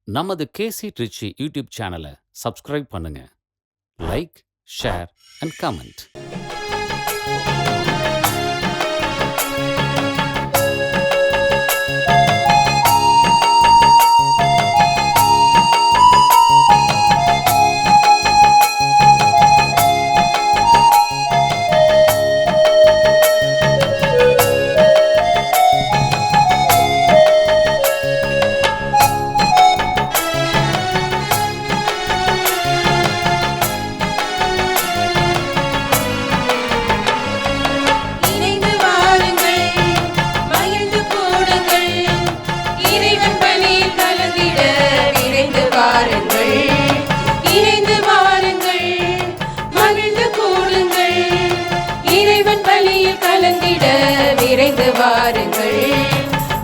நமது கேசி ட்ரிச்சி யூடியூப் சேனலை சப்ஸ்கிரைப் பண்ணுங்க. Like, share and comment. விரைந்து வாருங்கள்,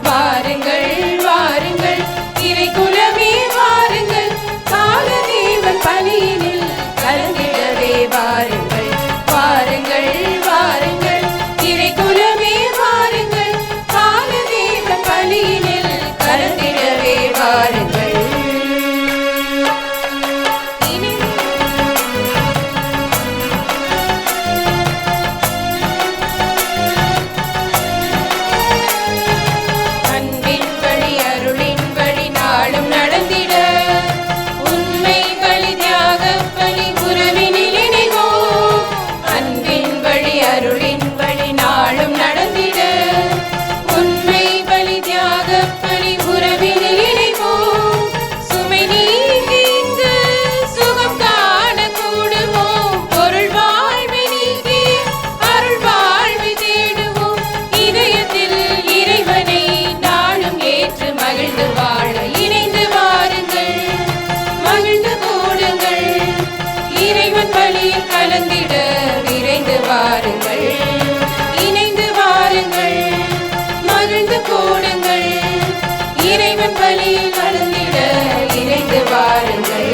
வாருங்கள், வாருங்கள், இறை குலமே வாருங்கள், காலதேவன் பலியினில் கலந்திடவே வாருங்கள், வாருங்கள், வாருங்கள், இறை குலமே வாருங்கள், காலதேவன் பலியினில் கலந்திடவே வாருங்கள். கலந்திட விரைந்து வாருங்கள், இணைந்து வாருங்கள், மகிழ்ந்து கூடுங்கள், இறைவன் பலியில் கலந்திட இணைந்து வாருங்கள்,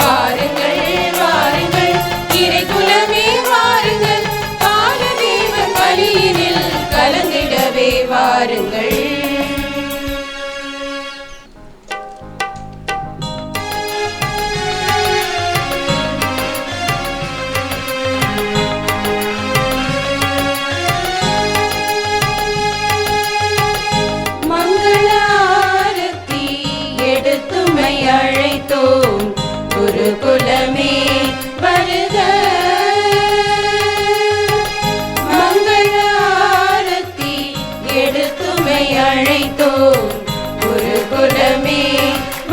வாருங்கள், வாருங்கள், இறை குலமே வாருங்கள், காலதேவன் பலியினில் கலந்திடவே வாருங்கள். அழைத்தோம் குருகுலமே வருக, மங்கள ஆரத்தி எடுத்துமை அழைத்தோம் குருகுலமே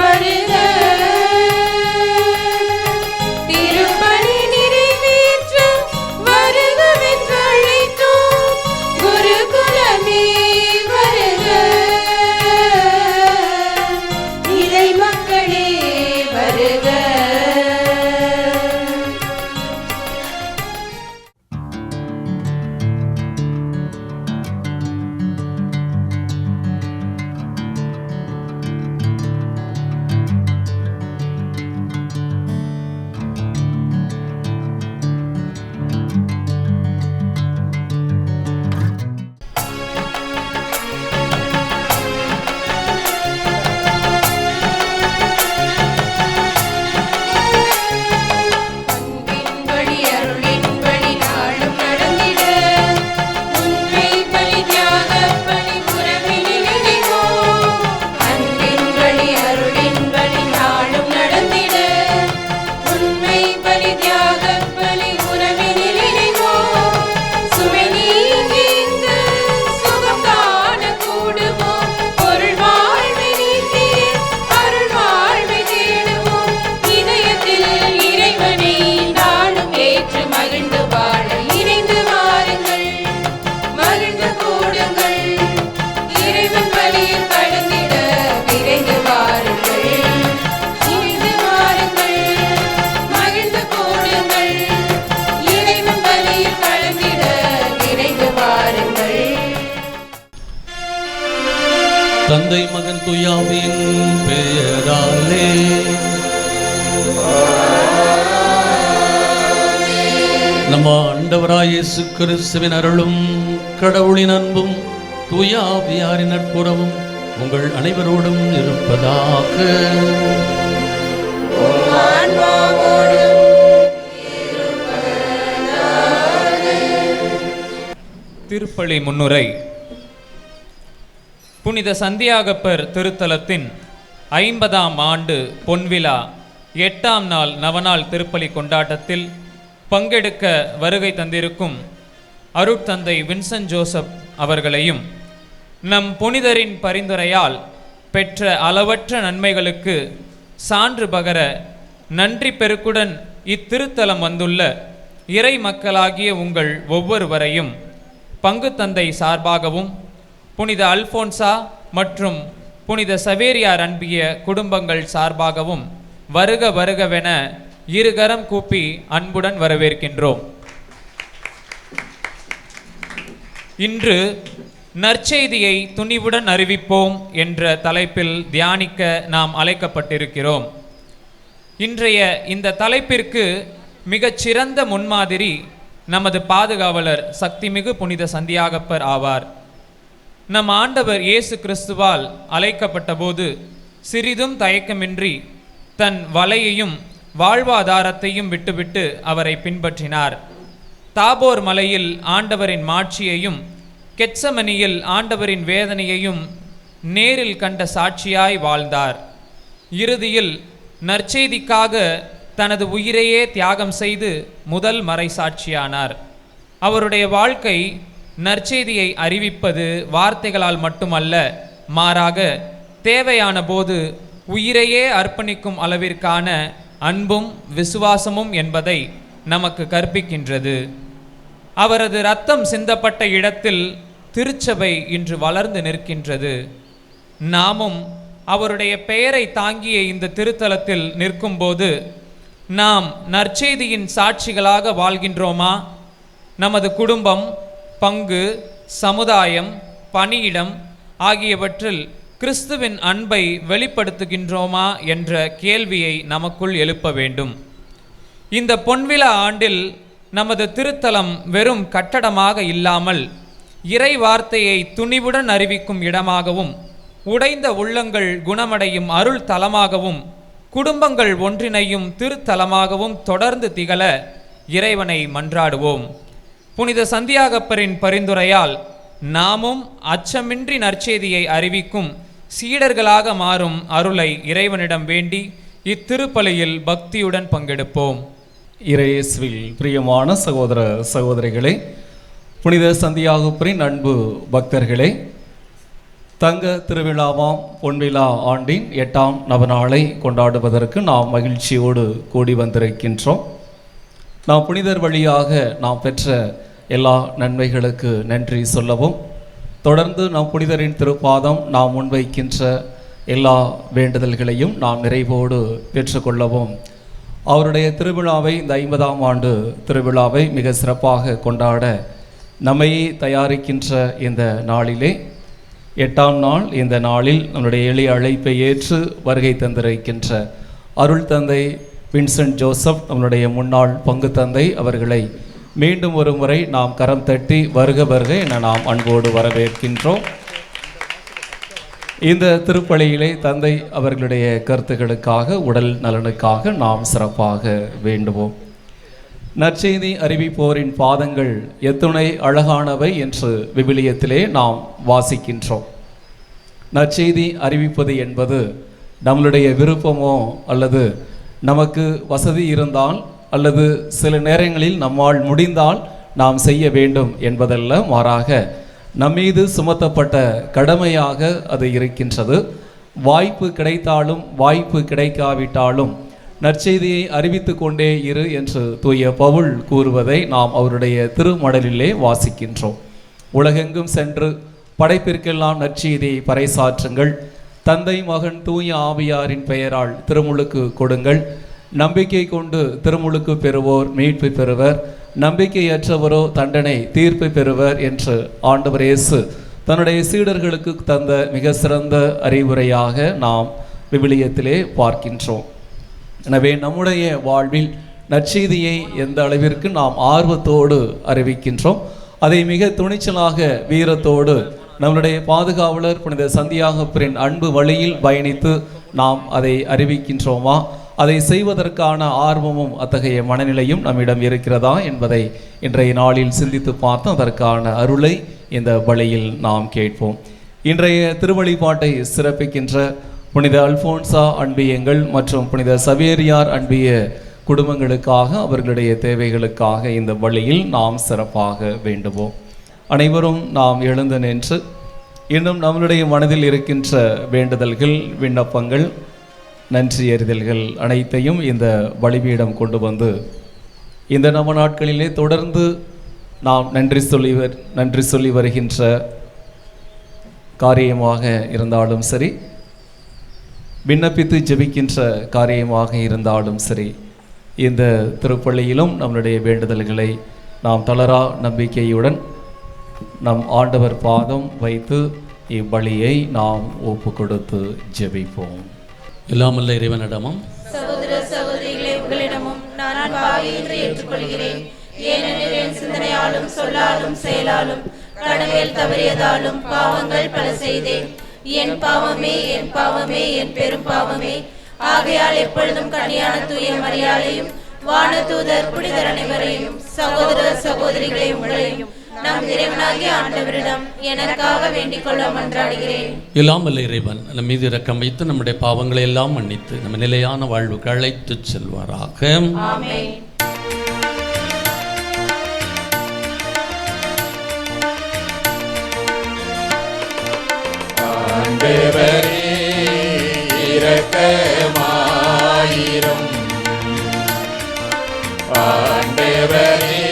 வருக, திருப்பணி நிறைவேற்ற வருகவென்று அழைத்தோம் குருகுலமே வருக, இறை மக்களே வருக. தந்தை மகன் தூயாவின் பெயராலே நம்ம ஆண்டவராய் இயேசு கிறிஸ்துவின் அருளும் கடவுளின் அன்பும் தூய ஆவியாரின் நட்புறவும் உங்கள் அனைவரோடும் இருப்பதாக. திருப்பலி முன்னுரை. புனித சந்தியாகப்பர் திருத்தலத்தின் 50ஆம் ஆண்டு பொன்விழா 8ஆம் நாள் நவநாள் திருப்பலி கொண்டாட்டத்தில் பங்கெடுக்க வருகை தந்திருக்கும் அருட்தந்தை வின்சென்ட் ஜோசப் அவர்களையும் நம் புனிதரின் பரிந்துரையால் பெற்ற அளவற்ற நன்மைகளுக்கு சான்று பகர நன்றி பெருக்குடன் இத்திருத்தலம் வந்துள்ள இறை மக்களாகிய உங்கள் ஒவ்வொருவரையும் பங்கு தந்தை சார்பாகவும் புனித அல்போன்சா மற்றும் புனித சவேரியார் அன்பிய குடும்பங்கள் சார்பாகவும் வருக வருகவென இருகரம் கூப்பி அன்புடன் வரவேற்கின்றோம். இன்று நற்செய்தியை துணிவுடன் அறிவிப்போம் என்ற தலைப்பில் தியானிக்க நாம் அழைக்கப்பட்டிருக்கிறோம். இன்றைய இந்த தலைப்பிற்கு மிகச்சிறந்த முன்மாதிரி நமது பாதுகாவலர் சக்திமிகு புனித சந்தியாகப்பர் ஆவார். நம் ஆண்டவர் இயேசு கிறிஸ்துவால் அழைக்கப்பட்ட போது சிறிதும் தயக்கமின்றி தன் வலையையும் வாழ்வாதாரத்தையும் விட்டுவிட்டு அவரை பின்பற்றினார். தாபோர் மலையில் ஆண்டவரின் மாட்சியையும் கெத்சமனியில் ஆண்டவரின் வேதனையையும் நேரில் கண்ட சாட்சியாய் வாழ்ந்தார். இறுதியில் நற்செய்திக்காக தனது உயிரையே தியாகம் செய்து முதல் மறைசாட்சியானார். அவருடைய வாழ்க்கை நற்செய்தியை அறிவிப்பது வார்த்தைகளால் மட்டுமல்ல, மாறாக தேவையான போது உயிரையே அர்ப்பணிக்கும் அளவிற்கான அன்பும் விசுவாசமும் என்பதை நமக்கு கற்பிக்கின்றது. அவரது இரத்தம் சிந்தப்பட்ட இடத்தில் திருச்சபை இன்று வளர்ந்து நிற்கின்றது. நாமும் அவருடைய பெயரை தாங்கிய இந்த திருத்தலத்தில் நிற்கும்போது நாம் நற்செய்தியின் சாட்சிகளாக வாழ்கின்றோமா? நமது குடும்பம், பங்கு, சமுதாயம், பணியிடம் ஆகியவற்றில் கிறிஸ்துவின் அன்பை வெளிப்படுத்துகின்றோமா என்ற கேள்வியை நமக்குள் எழுப்ப வேண்டும். இந்த பொன்விழா ஆண்டில் நமது திருத்தலம் வெறும் கட்டடமாக இல்லாமல் இறை வார்த்தையை துணிவுடன் அறிவிக்கும் இடமாகவும், உடைந்த உள்ளங்கள் குணமடையும் அருள் தலமாகவும், குடும்பங்கள் ஒன்றிணையும் திருத்தலமாகவும் தொடர்ந்து திகழ இறைவனை மன்றாடுவோம். புனித சந்தியாகப்பரின் பரிந்துரையால் நாமும் அச்சமின்றி நற்செய்தியை அறிவிக்கும் சீடர்களாக மாறும் அருளை இறைவனிடம் வேண்டி இத்திருப்பலியில் பக்தியுடன் பங்கெடுப்போம். இறையேசுவில் பிரியமான சகோதர சகோதரிகளே, புனித சந்தியாகப்பரின் அன்பு பக்தர்களே, தங்க திருவிழாவாம் பொன்விழா ஆண்டின் 8ஆம் நவநாளை கொண்டாடுவதற்கு நாம் மகிழ்ச்சியோடு கூடி வந்திருக்கின்றோம். நாம் புனிதர் வழியாக நாம் பெற்ற எல்லா நன்மைகளுக்கு நன்றி சொல்லவும், தொடர்ந்து நம் புனிதரின் திருப்பாதம் நாம் முன்வைக்கின்ற எல்லா வேண்டுதல்களையும் நாம் நிறைவோடு பெற்றுக்கொள்ளவும், அவருடைய திருவிழாவை, இந்த 50ஆம் ஆண்டு திருவிழாவை மிக சிறப்பாக கொண்டாட நம்மையே தயாரிக்கின்ற இந்த நாளிலே, 8ஆம் நாள் இந்த நாளில் நம்முடைய எளிய அழைப்பை ஏற்று வருகை தந்திருக்கின்ற அருள் தந்தை வின்சென்ட் ஜோசப், நம்முடைய முன்னாள் பங்கு தந்தை அவர்களை மீண்டும் ஒரு முறை நாம் கரம் தட்டி வருக வருக என நாம் அன்போடு வரவேற்கின்றோம். இந்த திருப்பலியிலே தந்தை அவர்களுடைய கருத்துக்களுக்காக, உடல் நலனுக்காக நாம் சிறப்பாக வேண்டுவோம். நற்செய்தி அறிவிப்போரின் பாதங்கள் எத்துணை அழகானவை என்று விவிலியத்திலே நாம் வாசிக்கின்றோம். நற்செய்தி அறிவிப்பது என்பது நம்மளுடைய விருப்பமோ அல்லது நமக்கு வசதி இருந்தால் அல்லது சில நேரங்களில் நம்மால் முடிந்தால் நாம் செய்ய வேண்டும் என்பதல்ல, மாறாக நம்மீது சுமத்தப்பட்ட கடமையாக அது இருக்கின்றது. வாய்ப்பு கிடைத்தாலும் வாய்ப்பு கிடைக்காவிட்டாலும் நற்செய்தியை அறிவித்து கொண்டே இரு என்று தூய பவுல் கூறுவதை நாம் அவருடைய திருமடலிலே வாசிக்கின்றோம். உலகெங்கும் சென்று படைப்பிற்கெல்லாம் நற்செய்தியை பறைசாற்றுங்கள், தந்தை மகன் தூய ஆவியாரின் பெயரால் திருமுழுக்கு கொடுங்கள், நம்பிக்கை கொண்டு திருமுழுக்கு பெறுவோர் மீட்பு பெறுவர், நம்பிக்கையற்றவரோ தண்டனை தீர்ப்பு பெறுவர் என்று ஆண்டவர் இயேசு தன்னுடைய சீடர்களுக்கு தந்த மிக சிறந்த அறிவுரையாக நாம் விவிலியத்திலே பார்க்கின்றோம். எனவே நம்முடைய வாழ்வில் நற்செய்தியை எந்த அளவிற்கு நாம் ஆர்வத்தோடு அறிவிக்கின்றோம், அதை மிக துணிச்சலாக வீரத்தோடு நம்முடைய பாதுகாவலர் புனித சந்தியாகப்பரின் அன்பு வழியில் பயணித்து நாம் அதை அறிவிக்கின்றோமா? அதை செய்வதற்கான ஆர்வமும் அத்தகைய மனநிலையும் நம்மிடம் இருக்கிறதா என்பதை இன்றைய நாளில் சிந்தித்து பார்த்து அதற்கான அருளை இந்த வழியில் நாம் கேட்போம். இன்றைய திருவழிபாட்டை சிறப்பிக்கின்ற புனித அல்போன்சா அன்பியங்கள் மற்றும் புனித சவேரியார் அன்பிய குடும்பங்களுக்காக அவர்களுடைய தேவைகளுக்காக இந்த வழியில் நாம் சிறப்பாக வேண்டுவோம். அனைவரும் நாம் எழுந்து நின்று இன்னும் நம்மளுடைய மனதில் இருக்கின்ற வேண்டுதல்கள், விண்ணப்பங்கள், நன்றி அறிதல்கள் அனைத்தையும் இந்த பலிபீடம் கொண்டு வந்து இந்த நவ நாட்களிலே தொடர்ந்து நாம் நன்றி சொல்லி வருகின்ற காரியமாக இருந்தாலும் சரி, விண்ணப்பித்து ஜெபிக்கின்ற காரியமாக இருந்தாலும் சரி, இந்த திருப்பள்ளியிலும் நம்முடைய வேண்டுதல்களை நாம் தளரா நம்பிக்கையுடன் நம் ஆண்டவர் பாதம் வைத்து இப்பலியை நாம் ஒப்பு கொடுத்து ஜெபிப்போம். எல்லாமல்ல இறைவனிடமும் சகோதர சகோதரிகளே, உங்களிடமும் நான் பாவி என்று ஏற்றுக்கொள்கிறேன். ஏனெனில் என் சிந்தனையாலும் சொல்லாலும் செயலாலும் கடமையில் தவறியதாலும் பாவங்கள் பல செய்தேன். என் பாவமே, என் பாவமே, என் பெரும் பாவமே. ஆகையால் எப்பொழுதும் கன்னியான தூய மரியாதையும் வானதூதர் புனிதர் அனைவரையும் சகோதர சகோதரிகளை உங்களையும் நம் இறைவனாகிய ஆண்டவரிடம் எனக்காக வேண்டிக் கொள்ள மன்றாடுகிறேன். எல்லாமல்ல இறைவன் நம் மீது இரக்கம் வைத்து நம்முடைய பாவங்களை எல்லாம் மன்னித்து நம்ம நிலையான வாழ்வுக்கு அழைத்து செல்வாராக. ஆமென். ஆண்டவரே இரக்கமாயிரும். ஆண்டவரே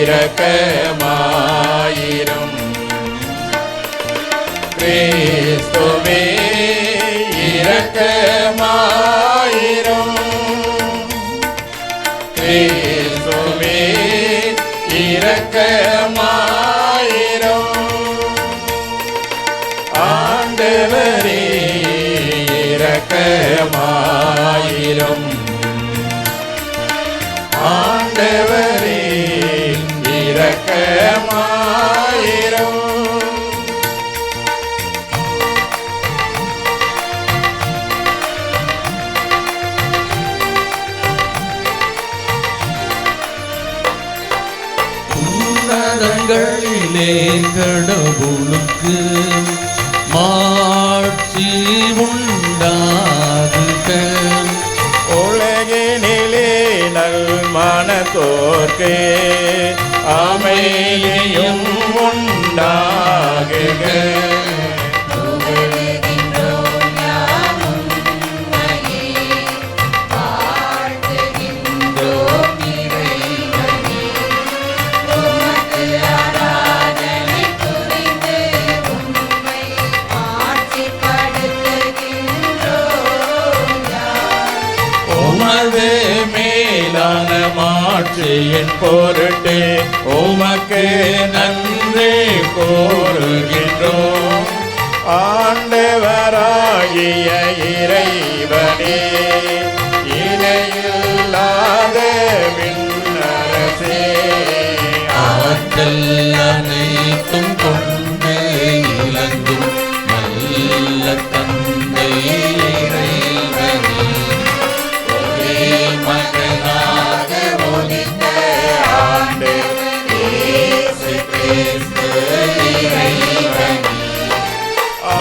இரக்கமாயிரும். கிறிஸ்துவே இரக்கமாயிரும். கிறிஸ்துவே இரக்கமாயிரும். ஆண்டவரே இரக்கமாயிரும். ஆண்டவரே இரக்கமாயிரும். உன்னதங்களிலே கடவுளுக்கு மாட்சி உண்டாகுக. உலகினிலே நல்மனத்தோர்க்கே அமைதியும் உண்டாகுக. மேலான மாட்சியின் பொருட்டு உமக்கு நன்றி கூறுகின்றோம். ஆண்டவராகிய இறைவனே, இணையில்லாத விண்ணரசே, ஆற்றல் அனைத்தும் கொண்டு இலங்கும் நல்ல தந்தை இறைவனே, ஒரே மகனாக உதித்த ஆண்டவர் இயேசு கிறிஸ்து இறைவனே,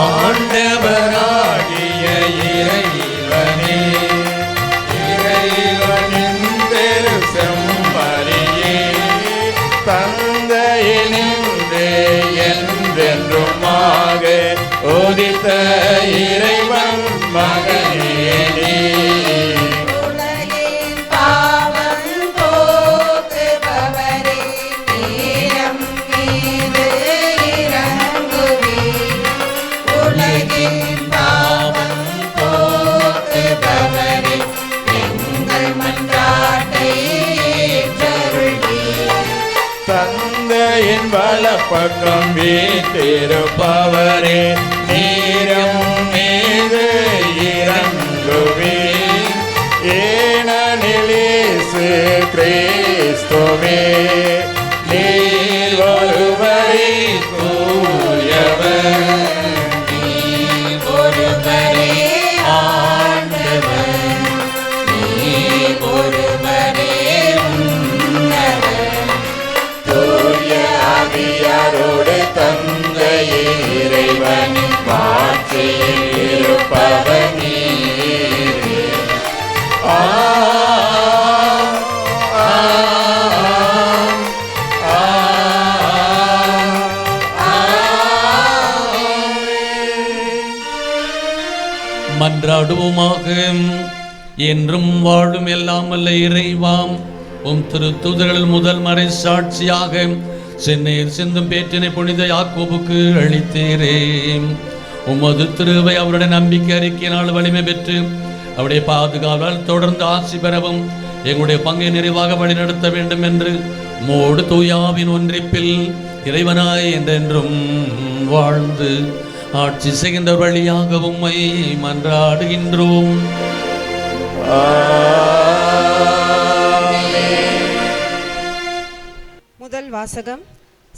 ஆண்டவராகிய இறைவனே, இறைவனின் திரு செம்மறியே, தந்தையினின்று என்றென்றுமாக உதித்த இறைவன் மகனே நீ. உலகின் பாவம் போக்குபவரே, நேரம் மீது இறங்குவீர். உலகின் பாவம் போக்குபவரே, எங்கள் மன்றாட்டை ஏற்றருள்வீர். தந்தையின் வலப்பக்கம் வீற்றிருப்பவரே, நீரம் மீது இறங்குவீர். ஏனெனில் இயேசு கிறிஸ்துவே நீர் ஒருவரே தூய மன்றாடுவோமாக. என்றும் வாழும் எல்லாம் வல்ல இறைவாம் திருத்தூதர்கள் முதல் மறை சாட்சியாக சென்னையில் சிந்தும் பேற்றினை புனித யாக்கோபுக்கு அளித்தீரே. உமது திருவை அவருடைய நம்பிக்கை அறிக்கையினால் வலிமை பெற்று அவருடைய பாதுகாவலால் தொடர்ந்து ஆட்சி பெறவும் எங்களுடைய பங்கை நிறைவாக வழிநடத்த வேண்டும் என்று மோடு தூயாவின் ஒன்றிப்பில் இறைவனாய் என்றென்றும் வாழ்ந்து ஆட்சி செய்கின்ற வழியாக உம்மை மன்றாடுகின்றோம். முதல் வாசகம்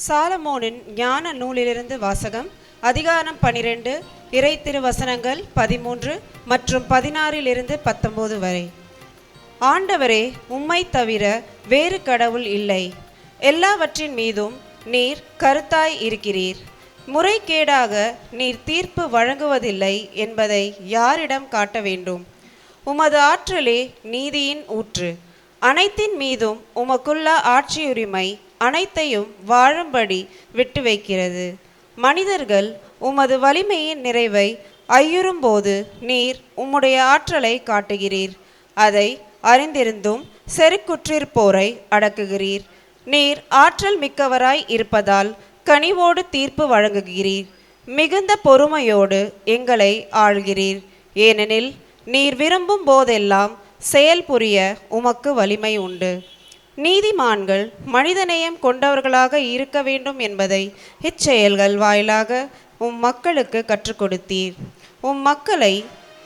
சாலமோனின் ஞான நூலிலிருந்து வாசகம். அதிகாரம் 12 இறை திருவசனங்கள் 13 மற்றும் 16 19 வரை. ஆண்டவரே, உம்மை தவிர வேறு கடவுள் இல்லை. எல்லாவற்றின் மீதும் நீர் கருத்தாய் இருக்கிறீர். முறைகேடாக நீர் தீர்ப்பு வழங்குவதில்லை என்பதை யாரிடம் காட்ட வேண்டும்? உமது ஆற்றலே நீதியின் ஊற்று. அனைத்தின் மீதும் உமக்குள்ள ஆட்சியுரிமை அனைத்தையும் வாழும்படி விட்டு வைக்கிறது. மனிதர்கள் உமது வலிமையின் நிறைவை ஐயுறும்போது நீர் உம்முடைய ஆற்றலை காட்டுகிறீர். அதை அறிந்திருந்தும் செருக்குற்றிருப்போரை அடக்குகிறீர். நீர் ஆற்றல் மிக்கவராய் இருப்பதால் கனிவோடு தீர்ப்பு வழங்குகிறீர். மிகுந்த பொறுமையோடு எங்களை ஆள்கிறீர். ஏனெனில் நீர் விரும்பும் போதெல்லாம் செயல் புரிய உமக்கு வலிமை உண்டு. நீதிமான்கள் மனிதநேயம் கொண்டவர்களாக இருக்க வேண்டும் என்பதை இச்செயல்கள் வாயிலாக உம் மக்களுக்கு கற்றுக் கொடுத்தீர். உம் மக்களை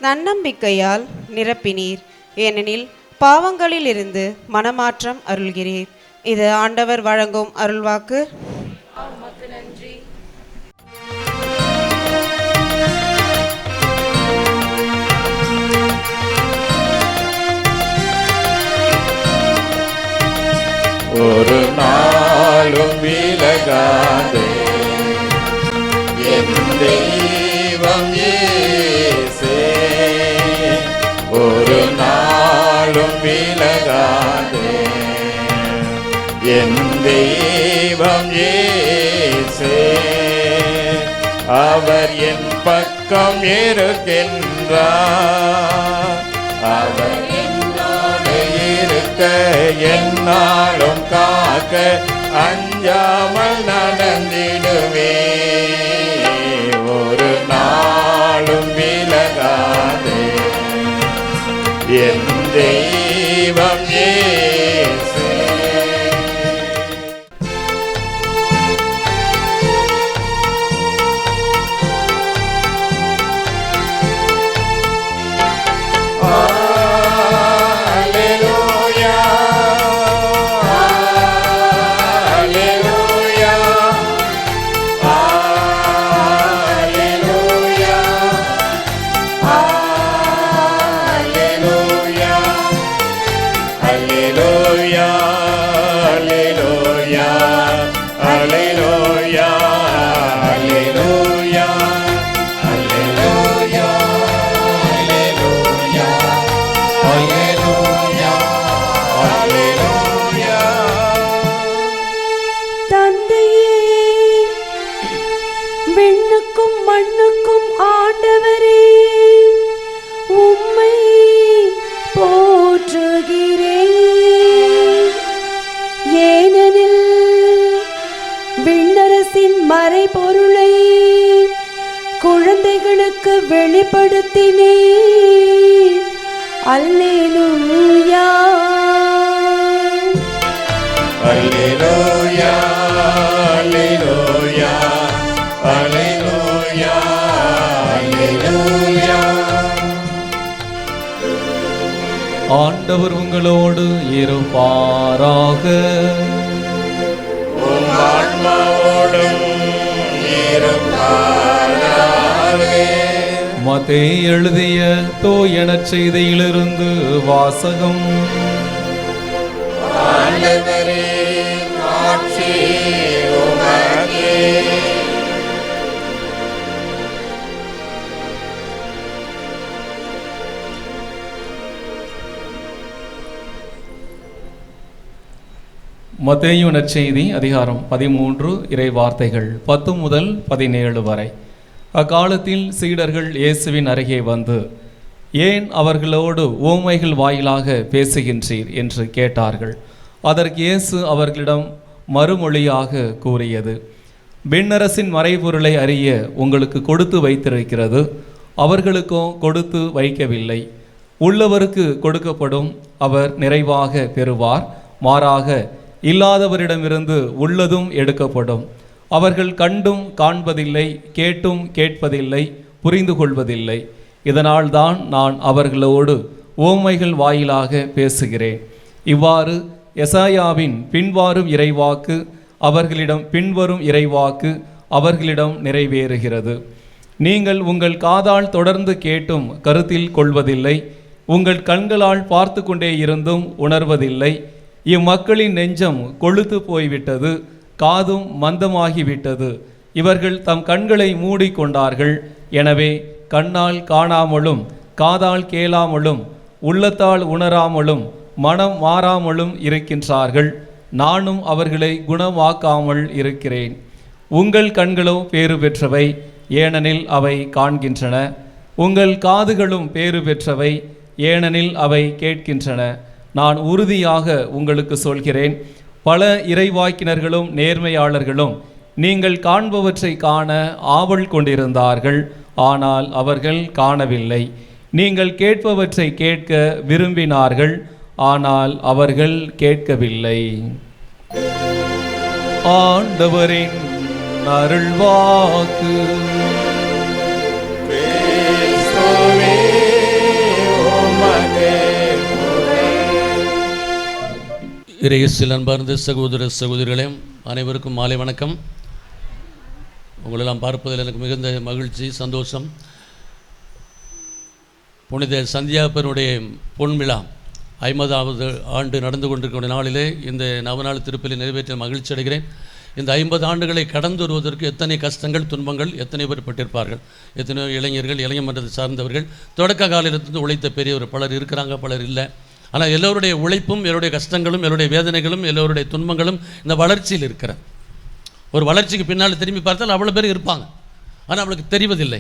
நன்னம்பிக்கையால் நிரப்பினீர். ஏனெனில் பாவங்களிலிருந்து மனமாற்றம் அருள்கிறீர். இது ஆண்டவர் வழங்கும் அருள்வாக்கு. நன்றி. ஒரு நாளும் விலகாதே என் தெய்வம் இயேசே. ஒரு நாளும் விலகாதே என் தெய்வம் இயேசே. அவர் என் பக்கம் இருக்கின்றார். அவர் என்னாலும் காக்க அஞ்சாமல் நடந்திடுவே. ஒரு நாளும் விலகாதே என் தெய்வம் இயேசு. மண்ணுக்கும் ஆண்டவரே, உம்மை போற்றுகிறேன். ஏனெனில் விண்ணரசின் மறைபொருளை குழந்தைகளுக்கு வெளிப்படுத்தினீர். அல்லேலூயா அல்லேலூயா அல்லேலூயா அல்லேலூயா அல்லேலூயா. ஆண்டவர் உங்களோடு இருப்பாராக. உம் ஆன்மாவோடும் இருப்பாராக. மத்தேயு எழுதிய தூய நற்செய்தியிலிருந்து வாசகம். ஆண்டவரே, ஆட்சி உமக்கே. மத்தேயு நற்செய்தி அதிகாரம் 13 இறை வார்த்தைகள் 10 முதல் 17 வரை. அக்காலத்தில் சீடர்கள் இயேசுவின் அருகே வந்து, ஏன் அவர்களோடு உவமைகள் வாயிலாக பேசுகின்றீர் என்று கேட்டார்கள். அதற்கு இயேசு அவர்களிடம் மறுமொழியாக கூறியது, விண்ணரசின் மறைபொருளை அறிய உங்களுக்கு கொடுத்து வைத்திருக்கிறது, அவர்களுக்கோ கொடுத்து வைக்கவில்லை. உள்ளவருக்கு கொடுக்கப்படும், அவர் நிறைவாக பெறுவார். மாறாக இல்லாதவரிடமிருந்து உள்ளதும் எடுக்கப்படும். அவர்கள் கண்டும் காண்பதில்லை, கேட்டும் கேட்பதில்லை, புரிந்து கொள்வதில்லை. இதனால்தான் நான் அவர்களோடு உவமைகள் வாயிலாக பேசுகிறேன். இவ்வாறு எசாயாவின் பின்வாரும் இறைவாக்கு அவர்களிடம் பின்வரும் இறைவாக்கு அவர்களிடம் நிறைவேறுகிறது. நீங்கள் உங்கள் காதால் தொடர்ந்து கேட்டும் கருத்தில் கொள்வதில்லை, உங்கள் கண்களால் பார்த்து கொண்டே இருந்தும் உணர்வதில்லை. இம்மக்களின் நெஞ்சம் கொழுத்து போய்விட்டது, காதும் மந்தமாகிவிட்டது. இவர்கள் தம் கண்களை மூடிக்கொண்டார்கள். எனவே கண்ணால் காணாமலும் காதால் கேளாமலும் உள்ளத்தால் உணராமலும் மனம் மாறாமலும் இருக்கின்றார்கள். நானும் அவர்களை குணமாக்காமல் இருக்கிறேன். உங்கள் கண்களோ பேறு பெற்றவை, ஏனெனில் அவை காண்கின்றன. உங்கள் காதுகளும் பேறு பெற்றவை, ஏனெனில் அவை கேட்கின்றன. நான் உறுதியாக உங்களுக்கு சொல்கிறேன், பல இறைவாக்கினர்களும் நேர்மையாளர்களும் நீங்கள் காண்பவற்றை காண ஆவல் கொண்டிருந்தார்கள், ஆனால் அவர்கள் காணவில்லை. நீங்கள் கேட்பவற்றை கேட்க விரும்பினார்கள், ஆனால் அவர்கள் கேட்கவில்லை. ஆண்டவரின் அருள்வாக்கு. கிறிஸ்துவே உமக்கு இறையேசுவில் அன்பார்ந்த சகோதர சகோதரிகளே, அனைவருக்கும் மாலை வணக்கம். உங்களெல்லாம் பார்ப்பதில் எனக்கு மிகுந்த மகிழ்ச்சி, சந்தோஷம். புனித சந்தியாப்பனுடைய பொன்விழா 50வது ஆண்டு நடந்து கொண்டிருக்கிற நாளிலே இந்த நவநாள் திருப்பலி நிறைவேற்ற மகிழ்ச்சி அடைகிறேன். இந்த 50 ஆண்டுகளை கடந்து வருவதற்கு எத்தனை கஷ்டங்கள், துன்பங்கள் எத்தனை பேர் பட்டிருப்பார்கள். எத்தனையோ இளைஞர்கள், இளைஞர் மன்றத்தை சார்ந்தவர்கள், தொடக்க காலத்திலிருந்து உழைத்த பெரியவர் பலர் இருக்கிறாங்க, பலர் இல்லை. ஆனால் எல்லோருடைய உழைப்பும், எல்லோருடைய கஷ்டங்களும், எல்லோருடைய வேதனைகளும், எல்லோருடைய துன்பங்களும் இந்த வளர்ச்சியில் இருக்கிற ஒரு வளர்ச்சிக்கு பின்னால் திரும்பி பார்த்தால் அவ்வளோ பேர் இருப்பாங்க. ஆனால் அவளுக்கு தெரிவதில்லை.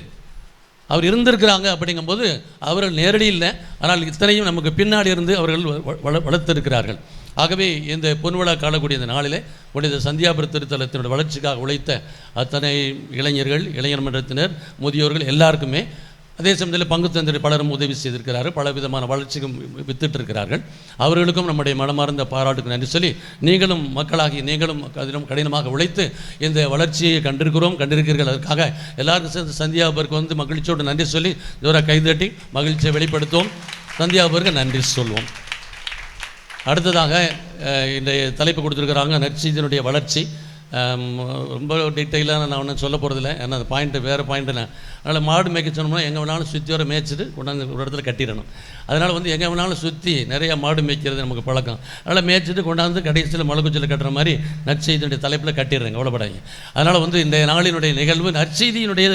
அவர் இருந்திருக்கிறாங்க. அப்படிங்கும்போது அவர்கள் நேரடி இல்லை, ஆனால் இத்தனையும் நமக்கு பின்னாடி இருந்து அவர்கள் வளர்த்திருக்கிறார்கள். ஆகவே இந்த பொன்விழா காணக்கூடிய இந்த நாளிலே புனித சந்தியாபுர திருத்தலத்தினுடைய வளர்ச்சிக்காக உழைத்த அத்தனை இளைஞர்கள், இளைஞர் மன்றத்தினர், முதியோர்கள் எல்லாருக்குமே, அதே சமயத்தில் பங்கு தந்திர பலரும் உதவி செய்திருக்கிறார்கள், பல விதமான வளர்ச்சிக்கும் வித்துட்டு இருக்கிறார்கள். அவர்களுக்கும் நம்முடைய மனமார்ந்த பாராட்டுக்கு நன்றி சொல்லி, நீங்களும் மக்களாகி நீங்களும் அதிலும் கடினமாக உழைத்து இந்த வளர்ச்சியை கண்டிருக்கிறீர்கள். அதற்காக எல்லாருக்கும் சேர்ந்து சந்தியாபுருக்கு வந்து மகிழ்ச்சியோடு நன்றி சொல்லி இதோட கைதட்டி மகிழ்ச்சியை வெளிப்படுத்துவோம். சந்தியாபுருக்கு நன்றி சொல்வோம். அடுத்ததாக இன்றைய தலைப்பு கொடுத்துருக்குறாங்க, நற்செய்தியினுடைய வளர்ச்சி. ரொம்ப டீட்டெயிலாக நான் ஒன்றும் சொல்ல போகிறதில்ல, ஏன்னா அந்த பாயிண்ட்டு வேறு பாயிண்ட்டு. அதனால் மாடு மேய்க்க சொன்னோம்னா எங்கே வேணாலும் சுற்றி வர மேய்ச்சிட்டு கொண்டாந்து ஒரு இடத்துல கட்டிடணும். அதனால் வந்து எங்கே வேணாலும் சுற்றி நிறையா மாடு மேய்க்கிறது நமக்கு பழக்கம். அதனால் மேய்ச்சிட்டு கொண்டாந்து கடைசியில் மலைக்குச்சியில் கட்டுற மாதிரி நற்செய்தியினுடைய தலைப்பில் கட்டிடுறேங்க, கவலைப்படாங்க. அதனால் வந்து இந்த நாளினுடைய நிகழ்வு நற்செய்தியினுடைய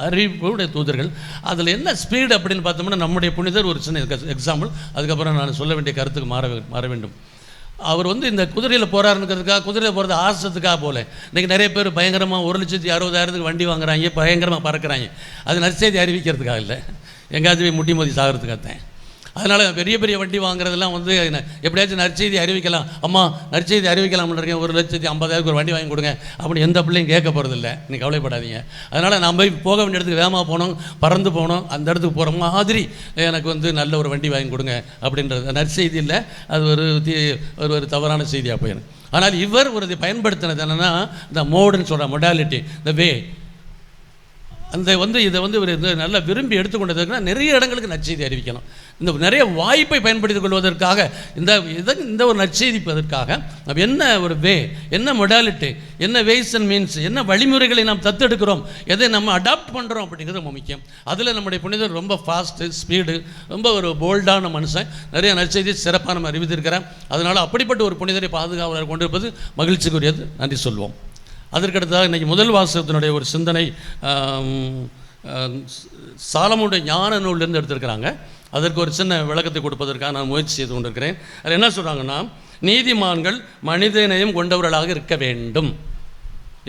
அறிவிப்புடைய தூதர்கள். அதில் என்ன ஸ்பீடு அப்படின்னு பார்த்தோம்னா, நம்முடைய புனிதர் ஒரு சின்ன எக்ஸாம்பிள், அதுக்கப்புறம் நான் சொல்ல வேண்டிய கருத்துக்கு மாற வேண்டும். அவர் வந்து இந்த குதிரையில் போகிறாருங்கிறதுக்காக, குதிரையில் போகிறது ஆசத்துக்காக போல. இன்றைக்கி நிறைய பேர் பயங்கரமாக 1,60,000 வண்டி வாங்குறாங்க, பயங்கரமாக பறக்கிறாங்க. அது நற்செய்தி அறிவிக்கிறதுக்காக இல்லை, எங்காச்சும் போய் முட்டி மோதி சாகிறதுக்காகத்தான். அதனால் பெரிய பெரிய வண்டி வாங்குறதெல்லாம் வந்து எப்படியாச்சும் நற்செய்தி அறிவிக்கலாம், அம்மா நற்செய்தி அறிவிக்கலாம்னு இருக்கேன், 1,50,000 ஒரு வண்டி வாங்கி கொடுங்க அப்படி எந்த பிள்ளையும் கேட்க போகிறதில்ல. நீங்கள் கவலைப்படாதீங்க. அதனால் நான் போய் போக வேண்டிய இடத்துக்கு வேகமாக போனோம், பறந்து போனோம், அந்த இடத்துக்கு போகிற மாதிரி எனக்கு வந்து நல்ல ஒரு வண்டி வாங்கி கொடுங்க அப்படின்றது நற்செய்தி இல்லை, அது ஒரு தவறான செய்தியாக போயிடும். ஆனால் இவர் ஒரு பயன்படுத்தினது என்னென்னா, இந்த மோடுன்னு சொல்கிற மொடாலிட்டி, இந்த வே, அந்த வந்து இதை வந்து ஒரு நல்லா விரும்பி எடுத்துக்கொண்டதுக்குன்னா நிறைய இடங்களுக்கு நற்செய்தி அறிவிக்கணும். இந்த நிறைய வாய்ப்பை பயன்படுத்திக் கொள்வதற்காக இந்த ஒரு நற்செய்திப்பதற்காக நம்ம என்ன ஒரு வே, என்ன மொடாலிட்டி, என்ன வேஸ் அண்ட் மீன்ஸ், என்ன வழிமுறைகளை நாம் தத்தெடுக்கிறோம், எதை நம்ம அடாப்ட் பண்ணுறோம் அப்படிங்கிறது ரொம்ப முக்கியம். அதில் நம்முடைய புனிதர் ரொம்ப ஃபாஸ்ட்டு, ஸ்பீடு, ரொம்ப ஒரு போல்டான மனுஷன், நிறைய நற்செய்தி சிறப்பாக நம்ம அறிவித்திருக்கிறேன். அதனால் அப்படிப்பட்ட ஒரு புனிதரை பாதுகாவலர் கொண்டிருப்பது மகிழ்ச்சிக்குரியது, நன்றி சொல்வோம். அதற்கடுத்ததாக இன்றைக்கி முதல் வாசகத்தினுடைய ஒரு சிந்தனை சாலமோனுடைய ஞான நூலிலிருந்து எடுத்திருக்கிறாங்க. அதற்கு ஒரு சின்ன விளக்கத்தை கொடுப்பதற்காக நான் முயற்சி செய்து கொண்டிருக்கிறேன். அதில் என்ன சொல்கிறாங்கன்னா, நீதிமான்கள் மனிதநேயம் கொண்டவர்களாக இருக்க வேண்டும்.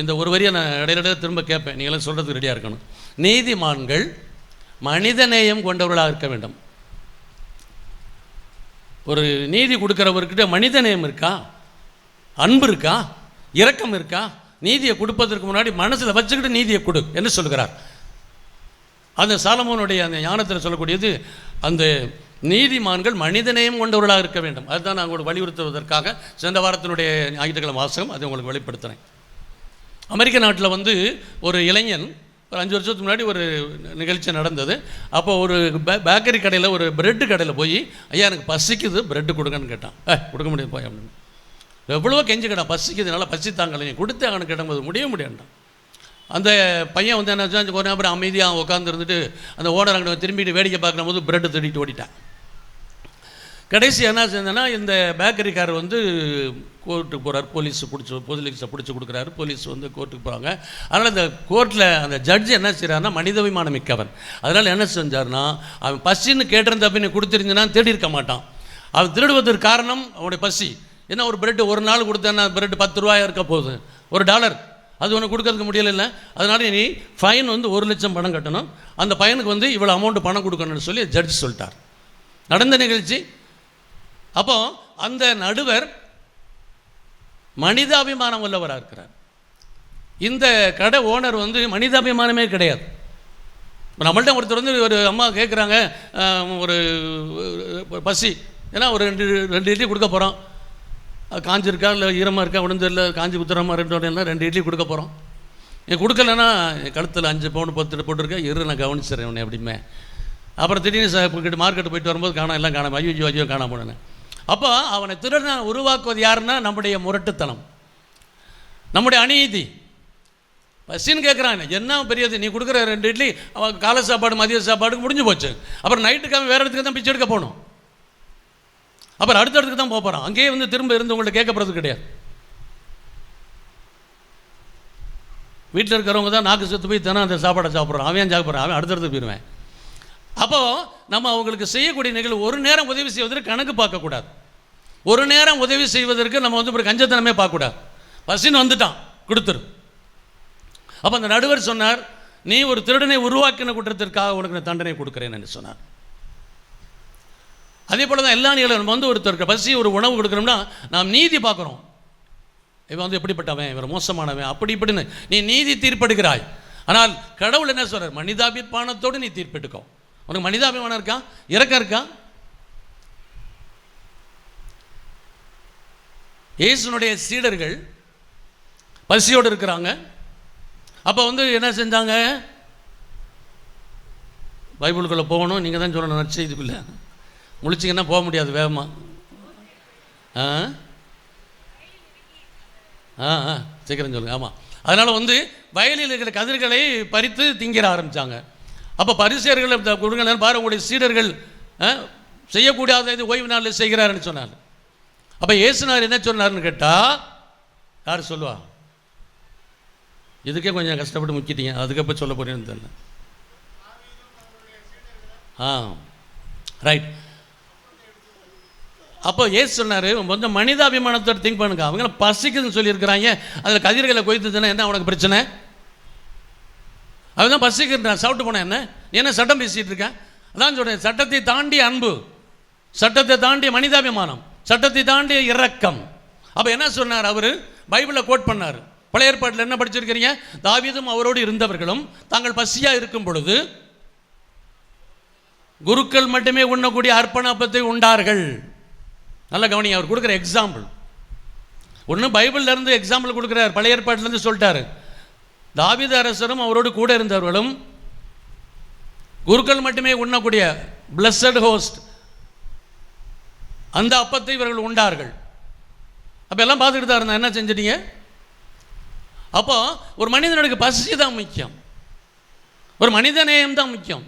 இந்த ஒரு வரியை நான் இடையில திரும்ப கேட்பேன், நீங்களாம் சொல்கிறதுக்கு ரெடியாக இருக்கணும். நீதிமான்கள் மனிதநேயம் கொண்டவர்களாக இருக்க வேண்டும். ஒரு நீதி கொடுக்குறவர்கிட்ட மனிதநேயம் இருக்கா? அன்பு இருக்கா? இரக்கம் இருக்கா? நீதியை கொடுப்பதற்கு முன்னாடி மனசில் வச்சுக்கிட்டு நீதியை கொடு என்று சொல்கிறார். அந்த சாலமோனுடைய அந்த ஞானத்தில் சொல்லக்கூடியது, அந்த நீதிமான்கள் மனிதநேயம் கொண்டவர்களாக இருக்க வேண்டும். அதுதான் நான் உங்களுக்கு வலியுறுத்துவதற்காக சென்ற வாரத்தினுடைய ஞாயிற்றுக்கிழமை வாசகம் அதை உங்களுக்கு வெளிப்படுத்துகிறேன். அமெரிக்க நாட்டில் ஒரு இளைஞன் ஒரு 5 வருஷத்துக்கு முன்னாடி ஒரு நிகழ்ச்சி நடந்தது. அப்போ ஒரு பேக்கரி கடையில், ஒரு பிரெட்டு கடையில் போய், ஐயா எனக்கு பசிக்குது, பிரெட்டு கொடுங்கன்னு கேட்டான். கொடுக்க முடியாது போய் அப்படின்னு. எவ்வளோ கெஞ்சி கேட்டான், பசிக்குது, நல்லா பசி தாங்கலை, நீ கொடுத்தே அவனுக்கு கேட்டபோது முடியாண்டான். அந்த பையன் என்ன கொஞ்சம் நேரம் அமைதியாக உட்காந்துருந்துட்டு அந்த ஓனர் அங்கே திரும்பிட்டு வேடிக்கை பார்க்குற போது பிரெட்டை திருடிட்டு ஓடிட்டான். கடைசி என்ன செஞ்சேன்னா, இந்த பேக்கரிக்காரர் கோர்ட்டுக்கு போகிறார், போலீஸை பிடிச்சி கொடுக்குறாரு. போலீஸ் கோர்ட்டுக்கு போகிறாங்க. அதனால் இந்த கோர்ட்டில் அந்த ஜட்ஜ் என்ன செய்கிறாருன்னா, மனிதாபிமானம் மிக்கவன். அதனால் என்ன செஞ்சார்னா, அவன் பசின்னு கேட்டிருந்தப்ப நீ கொடுத்துருந்தீங்கன்னா தேடி இருக்க மாட்டான். அவன் திருடுவதற்கு காரணம் அவனுடைய பசி. ஏன்னா ஒரு பிரெட்டு ஒரு நாள் கொடுத்தேன்னா பிரெட்டு 10 ரூபாயா இருக்க போகுது, $1 அது ஒன்று கொடுக்கறதுக்கு முடியலை. அதனால் நீ ஃபைன் 1 லட்சம் பணம் கட்டணும், அந்த பையனுக்கு இவ்வளோ அமௌண்ட் பணம் கொடுக்கணும்னு சொல்லி ஜட்ஜ் சொல்லிட்டார். நடந்த நிகழ்ச்சி. அப்போ அந்த நடுவர் மனிதாபிமானம் உள்ளவராக இருக்கிறார். இந்த கடை ஓனர் மனிதாபிமானமே கிடையாது. நம்மள்ட்ட ஒருத்தர் ஒரு அம்மா கேட்குறாங்க, ஒரு பசி, ஏன்னா ஒரு 2 இட்லி கொடுக்க போகிறோம், காஞ்சிருக்கா இல்லை ஈரமாக இருக்கா ஒன்றும் இல்லை, காஞ்சி குத்துறமாக 2 இட்லி கொடுக்க போகிறோம். நீ கொடுக்கலன்னா கழுத்தில் 5 பவுன் 10 போட்டிருக்கேன், நான் கவனிச்சிடறேன் உன்னை அப்படிமே. அப்புறம் திடீர்னு மார்க்கெட்டு போயிட்டு வரும்போது காணாம், எல்லாம் காணாம, ஐயோ காணாம போனேன். அப்போ அவனை திருடனை உருவாக்குவது யாருன்னா நம்முடைய முரட்டுத்தனம், நம்முடைய அநீதி. பசின்னு கேட்குறான், என்ன பெரியது, நீ கொடுக்குற 2 இட்லி அவன் காலை சாப்பாடு மதிய சாப்பாடுக்கு முடிஞ்சு போச்சு. அப்புறம் நைட்டுக்கு அவன் வேறு இடத்துக்கு தான் பிச்சை எடுக்க போகணும். அப்புறம் அடுத்தடுத்துக்கு தான் போகிறான். அங்கேயே திரும்ப இருந்து உங்கள்கிட்ட கேட்கப்படுறது கிடையாது. வீட்டில் இருக்கிறவங்க தான் நாக்கு செத்து போய் தினம் அந்த சாப்பாடை சாப்பிட்றான். அவன் சாப்பிட்றான், அவன் அடுத்தடுத்து போயிடுவேன். அப்போது நம்ம அவங்களுக்கு செய்யக்கூடிய நிகழ்வு, ஒரு நேரம் உதவி செய்வதற்கு கணக்கு பார்க்கக்கூடாது. ஒரு நேரம் உதவி செய்வதற்கு நம்ம ஒரு கஞ்சத்தனமே பார்க்கக்கூடாது. பசின்னு வந்துட்டான், கொடுத்துரு. அப்போ அந்த நடுவர் சொன்னார், நீ ஒரு திருடனை உருவாக்கின குற்றத்திற்காக உனக்கு நான் தண்டனை கொடுக்குறேன் என்று சொன்னார். அதே போல தான் எல்லா நிகழ்வும் நம்ம ஒருத்தருக்கு பசி ஒரு உணவு கொடுக்குறோம்னா நாம் நீதி பார்க்குறோம். இவன் எப்படிப்பட்டவன், இவர் மோசமானவன், அப்படி இப்படின்னு நீ நீதி தீர்ப்பெடுக்கிறாய். ஆனால் கடவுள் என்ன சொல்கிறார், மனிதாபிமானத்தோடு நீ தீர்ப்பெடுக்கோ. உனக்கு மனிதாபிமானம் இருக்கா, இரக்கம் இருக்கா? இயேசுனுடைய சீடர்கள் பசியோடு இருக்கிறாங்க. அப்போ என்ன செஞ்சாங்க, பைபிளுக்குள்ளே போகணும், நீங்கள் தான் சொல்லணும், நற்செய்திக்குள்ளே முழிச்சிங்கன்னா போக முடியாது வேகமாக. சீக்கிரம் சொல்லுங்கள். ஆமாம், அதனால் வயலில் இருக்கிற கதிர்களை பறித்து திங்கிற ஆரம்பித்தாங்க. அப்போ பரிசேயர்கள் கொடுங்க பாரு, உங்களுடைய சீடர்கள் செய்யக்கூடாத இது ஓய்வு நாளில் செய்கிறாருன்னு சொன்னார். அப்போ இயேசுனார் என்ன சொன்னார்னு கேட்டால், யார் சொல்லுவா? இதுக்கே கொஞ்சம் கஷ்டப்பட்டு முக்கிட்டீங்க, அதுக்கப்போ சொல்ல போறேன்னு தெரியல. ரைட். அப்போ ஏசு சொன்னார், கொஞ்சம் மனிதாபிமானத்தோடு திங்க் பண்ணுங்க. அவங்கள பசிக்குதுன்னு சொல்லியிருக்கிறாங்க, அதில் கதிர்களை கொய்த்துச்சுன்னா என்ன உனக்கு பிரச்சனை? அவன் தான் பசிக்கிறான், சாப்பிட்டு போனேன் என்ன, என்ன சட்டம் பேசிகிட்டு இருக்கேன்? அதான் சொல்கிறேன், சட்டத்தை தாண்டி அன்பு, சட்டத்தை தாண்டிய மனிதாபிமானம், சட்டத்தை தாண்டிய இரக்கம். அப்போ என்ன சொன்னார் அவர்? பைபிளில் கோட் பண்ணார். பழைய ஏற்பாட்டில் என்ன படிச்சிருக்கிறீங்க? தாவீதும் அவரோடு இருந்தவர்களும் தாங்கள் பசியாக இருக்கும் பொழுது குருக்கள் மட்டுமே உண்ணக்கூடிய அர்ப்பண அப்பத்தை உண்டார்கள். நல்ல கவனி, அவர் கொடுக்குற எக்ஸாம்பிள் ஒன்று பைபிள்லேருந்து எக்ஸாம்பிள் கொடுக்குறார், பழைய ஏற்பாட்டிலேருந்து சொல்லிட்டாரு. தாவீது அரசரும் அவரோடு கூட இருந்தவர்களும் குருக்கள் மட்டுமே உண்ணக்கூடிய பிளஸட் ஹோஸ்ட் அந்த அப்பத்தை இவர்கள் உண்டார்கள். அப்போ எல்லாம் பார்த்துக்கிட்டு தான் இருந்தா, என்ன செஞ்சிட்டீங்க? அப்போ ஒரு மனிதனுக்கு பசி தான் முக்கியம், ஒரு மனிதநேயம் தான் முக்கியம்.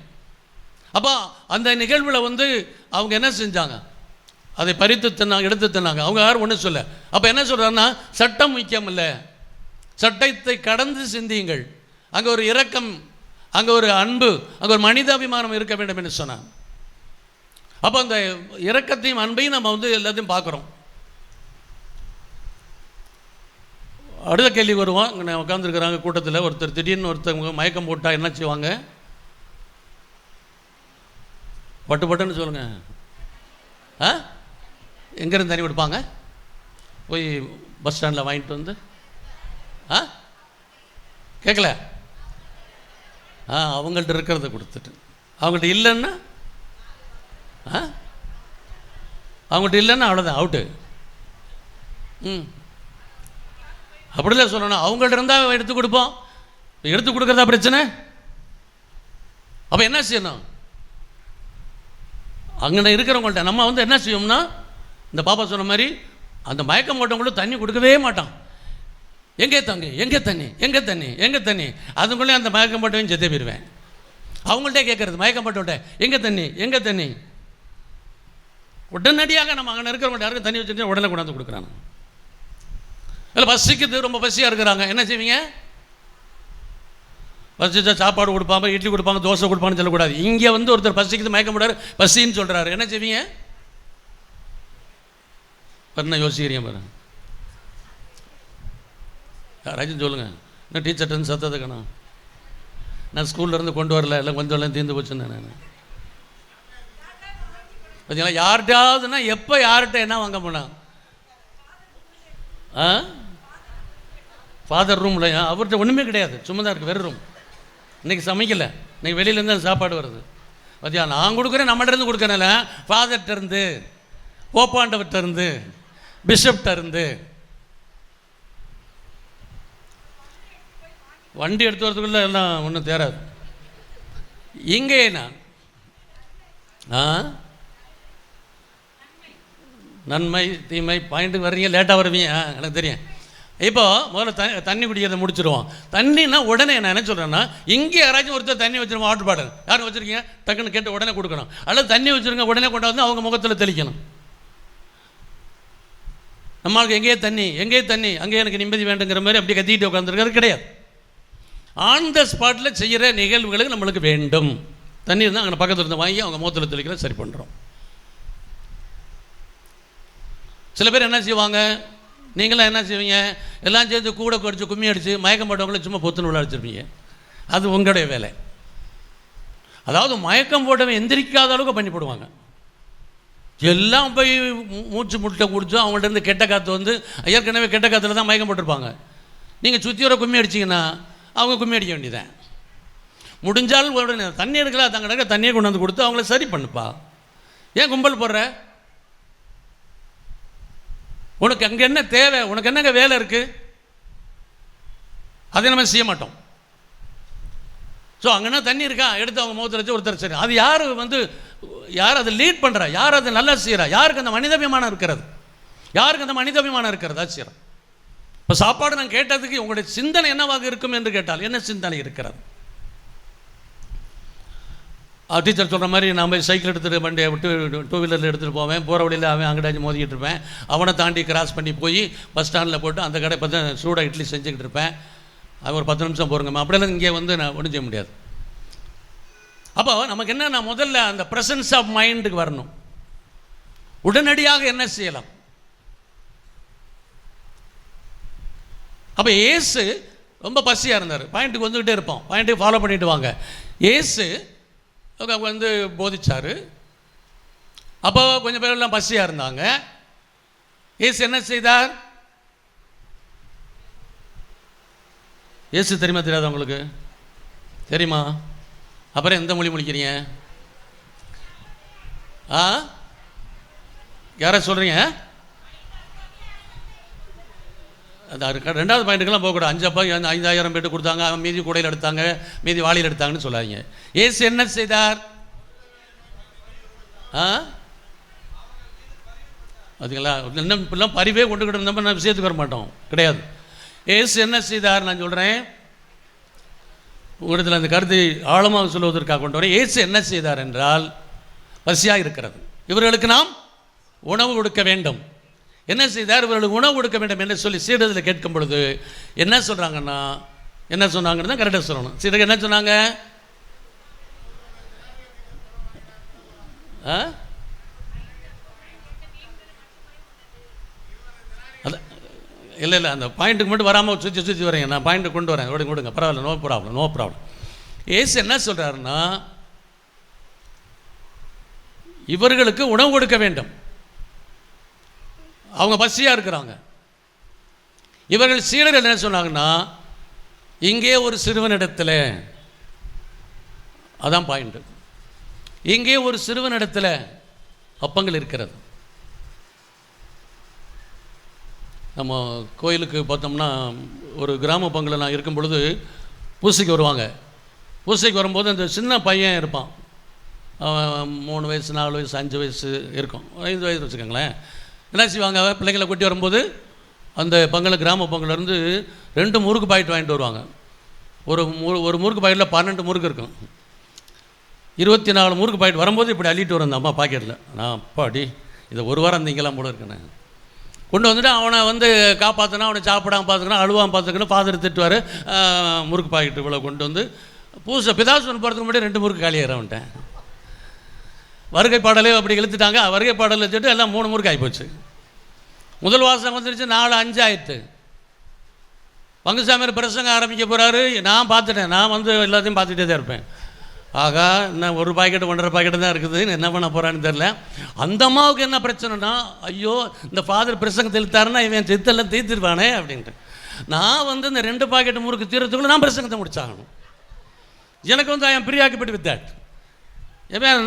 அப்போ அந்த நிகழ்வில் அவங்க என்ன செஞ்சாங்க? அதை பறித்து தின்னாங்க, எடுத்து தின்னாங்க. அவங்க யாரும் ஒன்றும் சொல்ல. அப்போ என்ன சொல்கிறாருன்னா, சட்டம் முக்கியம் இல்லை, சட்டத்தை கடந்து சிந்தியுங்கள். அங்கே ஒரு இரக்கம், அங்கே ஒரு அன்பு, அங்கே ஒரு மனிதாபிமானம் இருக்க வேண்டும் என்று சொன்னாங்க. அப்போ அந்த இரக்கத்தையும் அன்பையும் நம்ம எல்லாத்தையும் பார்க்குறோம். அடுத்த கேள்வி வருவோம். இங்கே உட்காந்துருக்குறாங்க கூட்டத்தில், ஒருத்தர் திடீர்னு ஒருத்தவங்க மயக்கம் போட்டால் என்ன செய்வாங்க? பட்டு பட்டுன்னு சொல்லுங்கள். எங்கேருந்து தண்ணி கொடுப்பாங்க? போய் பஸ் ஸ்டாண்டில் வாங்கிட்டு வந்து கேட்கல அவங்கள்ட்ட இருக்கிறத கொடுத்துட்டு, அவங்கள்ட்ட இல்லைன்னா அவ்வளோதான், அவுட்டு. அப்படிலாம் சொல்லணும். அவங்கள்ட்ட இருந்தால் எடுத்து கொடுப்போம். எடுத்து கொடுக்குறதா பிரச்சனை? அப்போ என்ன செய்யணும்? அங்கே இருக்கிறவங்கள்ட்ட நம்ம வந்து என்ன செய்வோம்னா, இந்த பாப்பா சொன்ன மாதிரி அந்த மயக்கம் போட்டவங்களும் தண்ணி கொடுக்கவே மாட்டான். எங்கே தண்ணி, எங்கே தண்ணி, எங்கே தண்ணி, எங்கே தண்ணி, அதுக்குள்ளே அந்த மயக்கம் போட்டவன் செத்தே போயிடுவேன். அவங்கள்ட்டே கேட்குறது, மயக்கம் போட்டவன்ட்ட எங்கே தண்ணி, எங்கே தண்ணி. உடனடியாக நம்ம அங்கே இருக்கிறவங்கள்ட்ட யாருக்கும் தண்ணி வச்சுட்டு உடனே கொண்டாந்து கொடுக்குறாங்க. இல்லை பசிக்குது, ரொம்ப பசியாக இருக்கிறாங்க, என்ன செய்வீங்க? பசிச்சா சாப்பாடு கொடுப்பாங்க, இட்லி கொடுப்பாங்க, தோசை கொடுப்பாங்கன்னு சொல்லக்கூடாது. இங்கே வந்து ஒருத்தர் பசிக்குது, மயக்கம் போடாரு, பசின்னு சொல்கிறாரு, என்ன செய்வீங்க? என்ன யோசிக்கிறீங்க பாரு, யாராச்சும் சொல்லுங்கள். என்ன டீச்சர்ட்டு சத்தத்துக்கண்ணா, நான் ஸ்கூல்லேருந்து கொண்டு வரல, எல்லாம் கொஞ்சம் எல்லாம் தீர்ந்து போச்சுன்னு நான் பார்த்தீங்களா? யார்கிட்டையாவதுன்னா எப்போ யார்கிட்ட என்ன வாங்க போனான்? ஃபாதர் ரூமில் அவர்கிட்ட ஒன்றுமே கிடையாது, சும்மா தான் இருக்குது, வெறும் ரூம். இன்றைக்கி சமைக்கலை, இன்றைக்கி வெளியிலேருந்து அந்த சாப்பாடு வருது. பார்த்தியா, நான் கொடுக்குறேன், நம்மகிட்டேருந்து கொடுக்கறனால ஃபாதர்கிட்டருந்து, போப்பாண்டவர்கிட்டருந்து, பிஷப்கிட்டருந்து. வண்டி எடுத்து வரதுக்குள்ளே எல்லாம் ஒன்றும் தேராது. இங்கே நான் நன்மை தீமை பாயிண்ட்டுக்கு வர்றீங்க, லேட்டாக வருவீங்க, எனக்கு தெரியும். இப்போது முதல்ல தண்ணி குடிக்கிறத முடிச்சிடுவோம். தண்ணின்னா உடனே நான் என்ன சொல்கிறேன்னா, இங்கே யாராச்சும் ஒருத்தர் தண்ணி வச்சுருவோம், வாட்டர் பாட்டில் யாரும் வச்சுருக்கீங்க, டக்குன்னு கேட்டு உடனே கொடுக்கணும். அல்லது தண்ணி வச்சுருங்க, உடனே கொண்டாந்து அவங்க முகத்தில் தெளிக்கணும். நம்மளுக்கு எங்கேயே தண்ணி, எங்கேயே தண்ணி, அங்கே எனக்கு நிம்மதி வேண்டுங்கிற மாதிரி அப்படி கத்திக்கிட்டு உட்காந்துருக்கிறது கிடையாது. ஆன் த ஸ்பாட்டில் செய்கிற நிகழ்வுகளுக்கு நம்மளுக்கு வேண்டும். தண்ணி இருந்தால் அங்கே பக்கத்தில் இருந்து வாங்கி அவங்க முகத்தில் தெளிக்கிற சரி பண்ணுறோம். சில பேர் என்ன செய்வாங்க, நீங்களாம் என்ன செய்வீங்க, எல்லாம் சேர்ந்து கூட குடிச்சு கும்மி அடித்து மயக்கம் போட்டவங்களே சும்மா பொத்துன்னு உள்ள அடிச்சிருப்பீங்க. அது உங்களுடைய வேலை. அதாவது மயக்கம் போட்டவன் எந்திரிக்காத அளவுக்கு பண்ணி போடுவாங்க. எல்லாம் போய் மூச்சு முட்டை குடிச்சோம், அவங்கள்ட்ட இருந்து கெட்ட காற்று வந்து ஏற்கனவே கெட்ட காற்றுல தான் மயக்கம் போட்டிருப்பாங்க. நீங்கள் சுற்றி வர கும்மி அடிச்சிங்கன்னா அவங்க கும்மி அடிக்க வேண்டியதான். முடிஞ்சால் உடனே தண்ணி எடுக்கலாம், தங்க தண்ணியை கொண்டு வந்து கொடுத்து அவங்கள சரி பண்ணுப்பா. ஏன் கும்பல் போடுற? உனக்கு அங்கே என்ன தேவை, உனக்கு என்னங்க வேலை இருக்குது, அதை நம்ம செய்ய மாட்டோம். ஸோ அங்கன்னா தண்ணி இருக்கா, எடுத்து அவங்க முகத்தில் வச்சு ஒருத்தர் சரி. அது யார் வந்து யார் அதை லீட் பண்ணுறா, யார் அதை நல்லா செய்கிறா, யாருக்கு அந்த மனிதாபிமானம் இருக்கிறது, யாருக்கு அந்த மனிதாபிமானம் இருக்கிறது, அது செய்கிறோம். இப்போ சாப்பாடு நான் கேட்டதுக்கு உங்களுடைய சிந்தனை என்னவாக இருக்கும் என்று கேட்டால் என்ன சிந்தனை இருக்கிறது? டீச்சர் சொல்கிற மாதிரி நான் போய் சைக்கிள் எடுத்துகிட்டு வண்டியை விட்டு டூ வீலரில் எடுத்துகிட்டு போவேன், போகிற வழியில் அவன் அங்கடாச்சும் மோதிக்கிட்டு இருப்பேன், அவனை தாண்டி கிராஸ் பண்ணி போய் பஸ் ஸ்டாண்டில் போட்டு அந்த கடை பார்த்து சூடாக இட்லி செஞ்சுக்கிட்டு இருப்பேன். அது ஒரு 10 நிமிஷம் போகிறோங்கம்மா, அப்படியெல்லாம் இங்கே வந்து நான் ஒன்றும் செய்ய முடியாது. அப்போ நமக்கு என்ன, முதல்ல அந்த ப்ரெசன்ஸ் ஆஃப் மைண்டுக்கு வரணும். உடனடியாக என்ன செய்யலாம்? அப்போ ஏசு ரொம்ப பசியாக இருந்தார். பாயிண்ட்டுக்கு வந்துக்கிட்டே இருப்போம், பாயிண்ட்டுக்கு ஃபாலோ பண்ணிட்டு வாங்க. ஏசு வந்து போதிச்சார். அப்போ கொஞ்சம் பேரெல்லாம் பசியாக இருந்தாங்க. ஏசு என்ன செய்தார்? ஏசு தெரியுமா தெரியாதா உங்களுக்கு? தெரியுமா? அப்புறம் எந்த மொழி முடிக்கிறீங்க? யாரை சொல்கிறீங்க? அது ரெண்டாவது பாயிண்ட்டுக்கெல்லாம் போகக்கூடாது. 5 அப்பா 5000 பேட்டு கொடுத்தாங்க, மீதி கூடையில் எடுத்தாங்க, மீதி வாளியில் எடுத்தாங்கன்னு சொல்லாதீங்க. ஏசு என்ன செய்தார்? அதுங்களா இன்னும் இப்பெல்லாம் பரிவே கொண்டுக்கிட்டு இருந்தோம், நம்ம விஷயத்துக்கு வர மாட்டோம், கிடையாது. ஏசு என்ன செய்தார் நான் சொல்கிறேன், உங்களிடத்தில் அந்த கருத்தை ஆழமாக சொல்வதற்காக கொண்டு வரேன். ஏசு என்ன செய்தார் என்றால், பசியாக இருக்கிறது, இவர்களுக்கு நாம் உணவு கொடுக்க வேண்டும். என்ன செய்தார்? இவர்களுக்கு உணவு கொடுக்க வேண்டும் என்று சொல்லி சீடத்தில் கேட்கும் பொழுது என்ன சொல்கிறாங்கன்னா, என்ன சொன்னாங்கன்னு தான் கரெக்டாக சொல்லணும். சீடர்கள் என்ன சொன்னாங்க? இல்லை அந்த பாயிண்ட்டுக்கு மட்டும் வராமல் சுற்றி வரீங்க, நான் பாயிண்ட்டு கொண்டு வரேன், கொடுங்க, பரவாயில்ல, நோ ப்ராப்ளம். ஏசு என்ன சொல்கிறாருன்னா, இவர்களுக்கு உணவு கொடுக்க வேண்டும். அவங்க பசியாக இருக்கிறாங்க. இவர்கள் சீடர்கள் என்ன சொன்னாங்கன்னா, இங்கே ஒரு சிறுவனிடத்தில், அதான் பாயிண்ட், இங்கே ஒரு சிறுவனிடத்தில் அப்பங்கள் இருக்கிறது. நம்ம கோயிலுக்கு பார்த்தோம்னா ஒரு கிராம பங்கில் நான் இருக்கும் பொழுது பூசைக்கு வருவாங்க. பூசைக்கு வரும்போது அந்த சின்ன பையன் இருப்பான், 3 வயசு 4 வயசு 5 வயசு இருக்கும், 5 வயசு வச்சுக்கோங்களேன். என்ன செய்வாங்க, பிள்ளைங்களை கொட்டி வரும்போது அந்த பங்கில் கிராம பங்கிலேருந்து 2 முறுக்கு பாக்கெட் வாங்கிட்டு வருவாங்க. ஒரு முறுக்கு பாக்கெட்டில் 12 முறுக்கு இருக்கும். 24 முறுக்கு பாக்கெட் வரும்போது இப்படி அள்ளிட்டு வரும் அந்த அம்மா பாக்கெட்டில். நான் அப்பாடி இதை ஒரு வாரம் இருந்தீங்களாம் போல இருக்கேன். கொண்டு வந்துட்டு அவனை வந்து காப்பாற்றினா, அவனை சாப்பிடாம பார்த்துக்கணும், அழுவாமல் பார்த்துக்கணும், ஃபாதர் திட்டுவார். முறுக்கு பாக்கெட்டு இவ்வளோ கொண்டு வந்து பூசை பிதாசுவன் போகிறதுக்கு முன்னாடி 2 முறுக்கு காலியாகிறவன்ட்டேன். வருகை பாடலே அப்படி இழுத்துட்டாங்க. வருகை பாடல் வச்சுட்டு எல்லாம் 3 முறுக்கு ஆகிப்போச்சு. முதல் வாசம் வந்துருச்சு, 4-5 ஆயிடுத்து. பங்குசாமியார் பிரசங்க ஆரம்பிக்க போகிறாரு. நான் பார்த்துட்டேன், நான் வந்து எல்லாத்தையும் பார்த்துட்டே தான் இருப்பேன். ஆகா, இன்னும் 1 பாக்கெட்டு 1.5 பாக்கெட்டு தான் இருக்குது, என்ன பண்ண போகிறான்னு தெரில. அந்த அம்மாவுக்கு என்ன பிரச்சனைனா, ஐயோ இந்த ஃபாதர் பிரசங்கம் தெளித்தாருன்னா இவன் சித்தெல்லாம் தீர்த்துருவானே அப்படின்ட்டு. நான் வந்து இந்த 2 பாக்கெட்டு முறுக்கு தீரத்துக்குள்ளே நான் பிரசங்கத்தை முடிச்சாகணும். எனக்கு வந்து ஐ எம் ப்ரீஆக்குபைட் வித் தட்.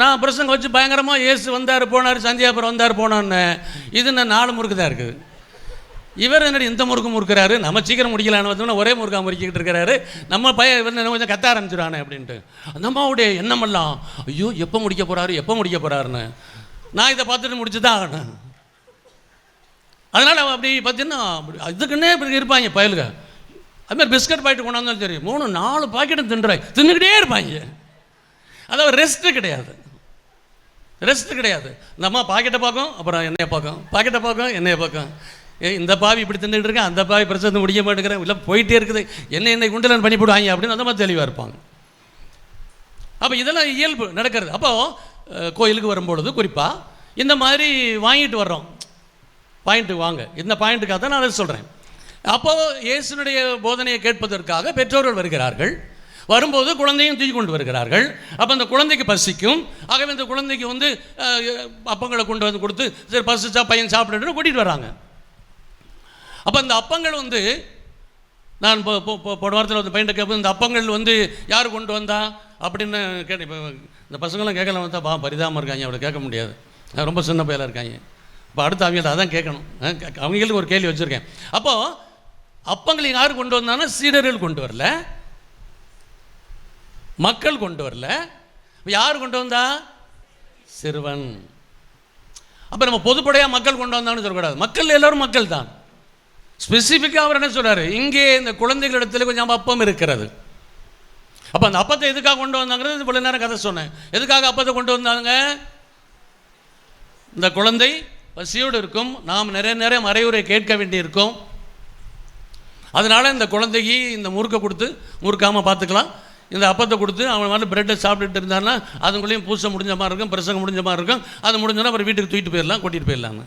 நான் பிரசங்கம் வச்சு பயங்கரமாக இயேசு வந்தார் போனார், சந்தியாபுரம் வந்தார் போனான்னு, இது நான் 4 முறுக்கு தான் இருக்குது. இவர் என்னடி இந்த முறுக்கு முறுக்கிறாரு, நம்ம சீக்கிரம் முடிக்கலான்னு வந்தோம்னா ஒரே முறுக்கா முறுக்கிக்கிட்டு இருக்கிறாரு. நம்ம பையன் கொஞ்சம் கத்த ஆரம்பிச்சிடானே அப்படின்ட்டு அந்த அம்மாவுடைய எண்ணமெல்லாம், ஐயோ எப்போ முடிக்க போகிறாருன்னு. நான் இதை பார்த்துட்டு முடிச்சு தான் ஆகணும். அதனால் அப்படி பார்த்தீங்கன்னா இதுக்குன்னே இப்படி இருப்பாங்க பயலுங்க. அதுமாதிரி பிஸ்கட் பாக்கெட்டு கொண்டாந்தாலும் சரி 3-4 பாக்கெட்டும் தின்னுக்கிட்டே இருப்பாங்க. அதாவது ரெஸ்ட்டு கிடையாது. இந்த அம்மா பாக்கெட்டை பார்க்கும், அப்புறம் என்னையை பார்க்கும், பாக்கெட்டை பார்க்கும், என்னையை பார்க்கும். இந்த பாவி இப்படி தின்னுட்டு இருக்கேன், அந்த பாவி பிரச்சனை முடிய மாட்டேங்கிறேன், இல்லை போயிட்டே இருக்குது, என்னை குண்டலன் பண்ணி போடுவாங்க அப்படின்னு அந்த மாதிரி தெளிவாக இருப்பாங்க. அப்போ இதெல்லாம் இயல்பு நடக்கிறது. அப்போது கோயிலுக்கு வரும்பொழுது குறிப்பாக இந்த மாதிரி வாங்கிட்டு வர்றோம். பாயிண்ட்டு வாங்க, இந்த பாயிண்ட்டுக்காக தான் நான் அதை சொல்கிறேன். அப்போது இயேசுனுடைய போதனையை கேட்பதற்காக பெற்றோர்கள் வருகிறார்கள். வரும்போது குழந்தையும் தூக்கி கொண்டு வருகிறார்கள். அப்போ அந்த குழந்தைக்கு பசிக்கும். ஆகவே இந்த குழந்தைக்கு வந்து அப்பங்களை கொண்டு வந்து கொடுத்து சரி பசிச்சா பையன் சாப்பிட்டுன்னு கூட்டிகிட்டு வராங்க. அப்போ அந்த அப்பங்கள் வந்து நான் போன வாரத்தில் வந்து பையன்ட்ட கேட்போம், இந்த அப்பங்கள் வந்து யார் கொண்டு வந்தா அப்படின்னு கேட்டேன். இப்போ இந்த பசங்களாம் கேட்கலாம் வந்தா பரிதாபமாக இருக்காங்க, அவளை கேட்க முடியாது, ரொம்ப சின்ன பையலாக இருக்காங்க. இப்போ அடுத்து அவங்கள்ட்ட அதான் கேட்கணும். அவங்களுக்கு ஒரு கேள்வி வச்சுருக்கேன். அப்போது அப்பங்களை யார் கொண்டு வந்தாங்கன்னா சீடர்கள் கொண்டு வரல, மக்கள் கொண்டு வரல. யார் கொண்டு வந்தா? சிறுவன். அப்போ நம்ம பொதுப்படையாக மக்கள் கொண்டு வந்தான்னு சொல்லக்கூடாது. மக்கள் எல்லோரும் மக்கள் தான். ஸ்பெசிஃபிக்காக அவர் என்ன சொல்கிறார், இங்கே இந்த குழந்தைகளிடத்தில் கொஞ்சம் அப்பம் இருக்கிறது. அப்போ அந்த அப்பத்தை எதுக்காக கொண்டு வந்தாங்கிறது இவ்வளோ நேரம் கதை சொன்னேன். எதுக்காக அப்பத்தை கொண்டு வந்தாங்க? இந்த குழந்தை பசியோடு இருக்கும், நாம் நிறைய மறைவுரை கேட்க வேண்டியிருக்கும். அதனால் இந்த குழந்தைக்கு இந்த முறுக்கை கொடுத்து முறுக்காமல் பார்த்துக்கலாம், இந்த அப்பத்தை கொடுத்து அவன் மாதிரி பிரெட்டை சாப்பிட்டுட்டு இருந்தான்னா அதுக்குள்ளேயும் பூசை முடிஞ்ச மாதிரி இருக்கும், பிரசங்கம் முடிஞ்ச மாதிரி இருக்கும். அது முடிஞ்சோன்னா அப்புறம் வீட்டுக்கு தூக்கிட்டு போயிடலாம், கூட்டிகிட்டு போயிடலான்னு.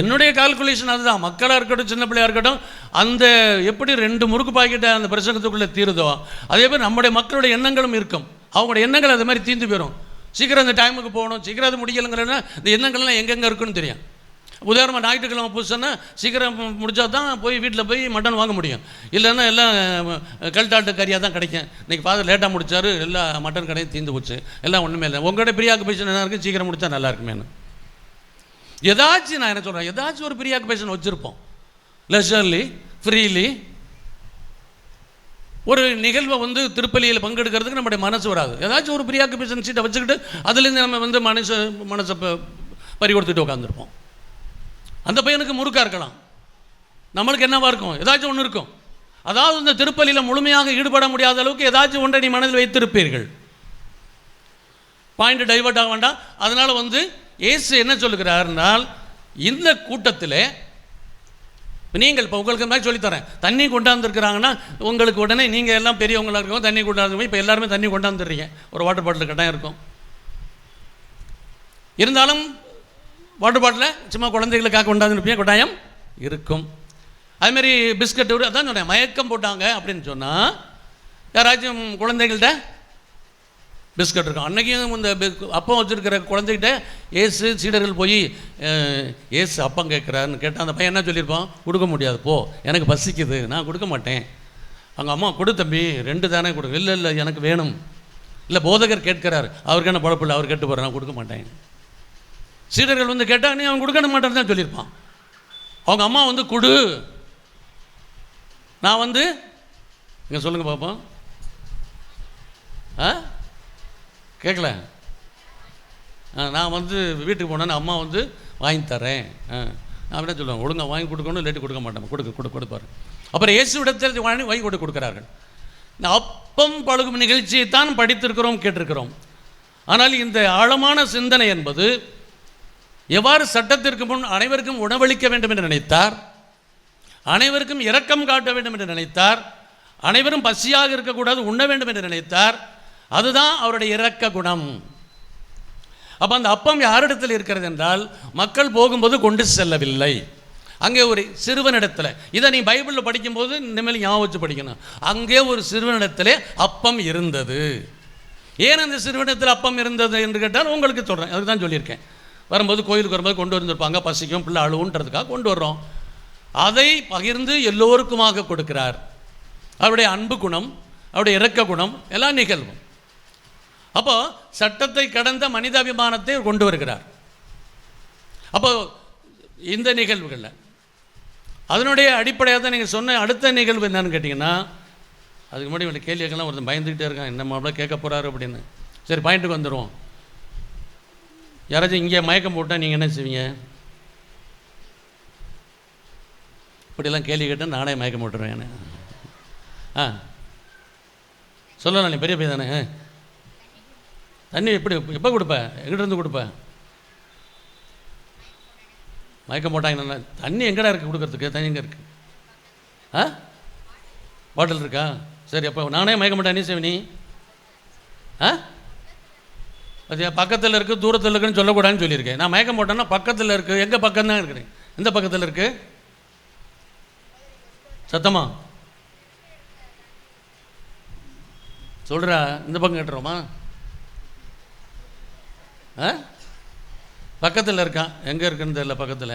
என்னுடைய கால்குலேஷன் அதுதான். மக்களாக இருக்கட்டும் சின்ன பிள்ளையாக இருக்கட்டும், அந்த எப்படி 2 முறுக்கு பாக்கெட்டை அந்த பிரசங்கத்துக்குள்ளே தீருதோ அதே மாதிரி நம்முடைய மக்களுடைய எண்ணங்களும் இருக்கும். அவங்களுடைய எண்ணங்கள் அது மாதிரி தீர்ந்து போயிடும். சீக்கிரம் அந்த டைமுக்கு போகணும், சீக்கிரம் அது முடியலைங்கிறன்னா இந்த எண்ணங்கள்லாம் எங்கெங்கே இருக்குன்னு தெரியும். உதாரணமாக ஞாயிற்றுக்கிழமை பூசைன்னா சீக்கிரம் முடிச்சா தான் போய் வீட்டில் போய் மட்டன் வாங்க முடியும். இல்லைன்னா எல்லாம் கல்டாட்டு கறியாக தான் கிடைக்கும். இன்றைக்கி ஃபாதர் லேட்டாக முடித்தார், எல்லா மட்டன் கடையும் தீர்ந்து போச்சு, எல்லாம் ஒன்றுமே இல்லை. உங்கள்கிட்ட ப்ரீஆக்குபேஷன் என்ன இருக்குது, சீக்கிரம் முடித்தா நல்லா இருக்குமேனு. ஏதாச்சும் நான் என்ன சொல்கிறேன், ஏதாச்சும் ஒரு ப்ரீஆக்குபேஷன் வச்சுருப்போம். லெஷர்லி ஃப்ரீலி ஒரு நிகழ்வை வந்து திருப்பலியில் பங்கெடுக்கிறதுக்கு நம்முடைய மனசு வராது. ஏதாச்சும் ஒரு ப்ரீஆக்குபேஷன் சீட்டை வச்சுக்கிட்டு அதுலேருந்து நம்ம வந்து மனசை பறி கொடுத்துட்டு உட்காந்துருப்போம். அந்த பையனுக்கு முறுக்காக இருக்கலாம், நம்மளுக்கு என்னவா இருக்கும், ஏதாச்சும் ஒன்று இருக்கும். அதாவது இந்த திருப்பலியில் முழுமையாக ஈடுபட முடியாத அளவுக்கு ஏதாச்சும் ஒன்றை நீ மனதில் வைத்திருப்பீர்கள். பாயிண்ட் டைவர்ட் ஆக வேண்டாம். அதனால் வந்து இயேசு என்ன சொல்லுகிறார்னால், இந்த கூட்டத்தில் நீங்கள் இப்போ உங்களுக்கு மாதிரி சொல்லித்தரேன், தண்ணி கொண்டாந்துருக்குறாங்கன்னா உங்களுக்கு உடனே நீங்கள் எல்லாம் பெரியவங்களாக இருக்கோம் தண்ணி கொண்டாந்து, இப்போ எல்லாருமே தண்ணி கொண்டாந்துடுறீங்க, ஒரு வாட்டர் பாட்டில் கட்டாயம் இருக்கும். இருந்தாலும் வாட்டர் பாட்டில் சும்மா குழந்தைகளுக்காக கொண்டாந்துருப்பீங்க, கட்டாயம் இருக்கும். அதுமாரி பிஸ்கட்டு அதான் சொன்னேன், மயக்கம் போட்டாங்க அப்படின்னு சொன்னால் யாராச்சும் குழந்தைகள்கிட்ட பிஸ்கட் இருக்கும். அன்றைக்கும் இந்த அப்பம் வச்சுருக்கிற குழந்தைகிட்ட ஏசு சீடர்கள் போய் ஏசு அப்பம் கேட்குறாருன்னு கேட்டால் அந்த பையன் என்ன சொல்லியிருப்பான்? கொடுக்க முடியாது, போ, எனக்கு பசிக்குது, நான் கொடுக்க மாட்டேன். அவங்க அம்மா, கொடு தம்பி, 2 தானே கொடுக்க. இல்லை இல்லை எனக்கு வேணும். இல்லை போதகர் கேட்கிறார், அவருக்கு என்ன பழப்பில்லை, அவர் கேட்டு போகிறார், நான் கொடுக்க மாட்டேன். சீடர்கள் வந்து கேட்டால் நீ அவன் கொடுக்க மாட்டேன்னு தான் சொல்லியிருப்பான். அவங்க அம்மா வந்து கொடு, நான் வந்து இங்கே சொல்லுங்கள் பார்ப்போம். கேட்கல. நான் வந்து வீட்டுக்கு போனேன்னு அம்மா வந்து வாங்கி தரேன். நான் என்ன சொல்லுவேன், ஒழுங்காக வாங்கி கொடுக்கணும், இல்லாட்டி கொடுக்க மாட்டேன். கொடுப்பாரு. அப்புறம் இயேசுவிடத்தில் வாங்கி கொடுக்கிறார்கள். இந்த அப்பம் பழகும் நிகழ்ச்சியை தான் படித்திருக்கிறோம், கேட்டிருக்கிறோம். ஆனால் இந்த ஆழமான சிந்தனை என்பது எவ்வாறு சட்டத்திற்கு முன் அனைவருக்கும் உணவளிக்க வேண்டும் என்று நினைத்தார், அனைவருக்கும் இரக்கம் காட்ட வேண்டும் என்று நினைத்தார், அனைவரும் பசியாக இருக்கக்கூடாது, உண்ண வேண்டும் என்று நினைத்தார். அதுதான் அவருடைய இரக்க குணம். அப்போ அந்த அப்பம் யாரிடத்தில் இருக்கிறது என்றால், மக்கள் போகும்போது கொண்டு செல்லவில்லை. அங்கே ஒரு சிறுவனிடத்தில், இதை நீ பைபிளில் படிக்கும்போது இனிமேல் ஞாபகம் வச்சு படிக்கணும், அங்கே ஒரு சிறுவனிடத்திலே அப்பம் இருந்தது. ஏன் அந்த சிறுவனிடத்தில் அப்பம் இருந்தது என்று கேட்டால் உங்களுக்கு சொல்கிறேன், அதுக்கு தான் சொல்லியிருக்கேன். வரும்போது கோயிலுக்கு வரும்போது கொண்டு வந்திருப்பாங்க, பசிக்கும் பிள்ளை அழுவுன்றதுக்காக கொண்டு வர்றோம். அதை பகிர்ந்து எல்லோருக்குமாக கொடுக்கிறார். அவருடைய அன்பு குணம், அவருடைய இரக்க குணம் எல்லாம் நிகழ்வும். அப்போ சட்டத்தை கடந்த மனிதாபிமானத்தை கொண்டு வருகிறார். அப்போ இந்த நிகழ்வுகளில் அதனுடைய அடிப்படையாக தான் நீங்கள் சொன்ன அடுத்த நிகழ்வு என்னன்னு கேட்டிங்கன்னா, அதுக்கு முன்னாடி இவங்க கேள்விக்கெல்லாம் ஒருத்தன் பயந்துக்கிட்டே இருக்கான், என்ன மாப்பிள்ள கேட்க போகிறாரு அப்படின்னு. சரி, பாயிண்ட்டுக்கு வந்துடுவோம். யாராச்சும் இங்கே மயக்கம் போட்டால் நீங்கள் என்ன செய்வீங்க? இப்படியெல்லாம் கேள்வி கேட்டால் நானே மயக்கம் போட்டுருவேன். சொல்லலாம், நீ பெரிய பையன் தானே, தண்ணி எப்போ கொடுப்பேன், எங்கிட்ட இருந்து கொடுப்பேன்? மயக்கம் போட்டாங்க, தண்ணி எங்கடா இருக்குது கொடுக்கறதுக்கு? தண்ணி எங்கே இருக்குது? பாட்டில் இருக்கா? சரி, அப்போ நானே மயக்க மாட்டேன், என்ன செய்வேன் நீ? அது பக்கத்தில் இருக்குது, தூரத்தில் இருக்குன்னு சொல்லக்கூடாதுன்னு சொல்லியிருக்கேன். நான் மயக்கம் போட்டேன்னா பக்கத்தில் இருக்குது, எங்கள் பக்கம் தான் இருக்கிறேன். எந்த பக்கத்தில் இருக்குது? சத்தமா சொல்கிறா, இந்த பக்கம் கேட்டுறோமா? பக்கத்தில் இருக்கான், எங்கே இருக்குன்னு தெரியல. பக்கத்தில்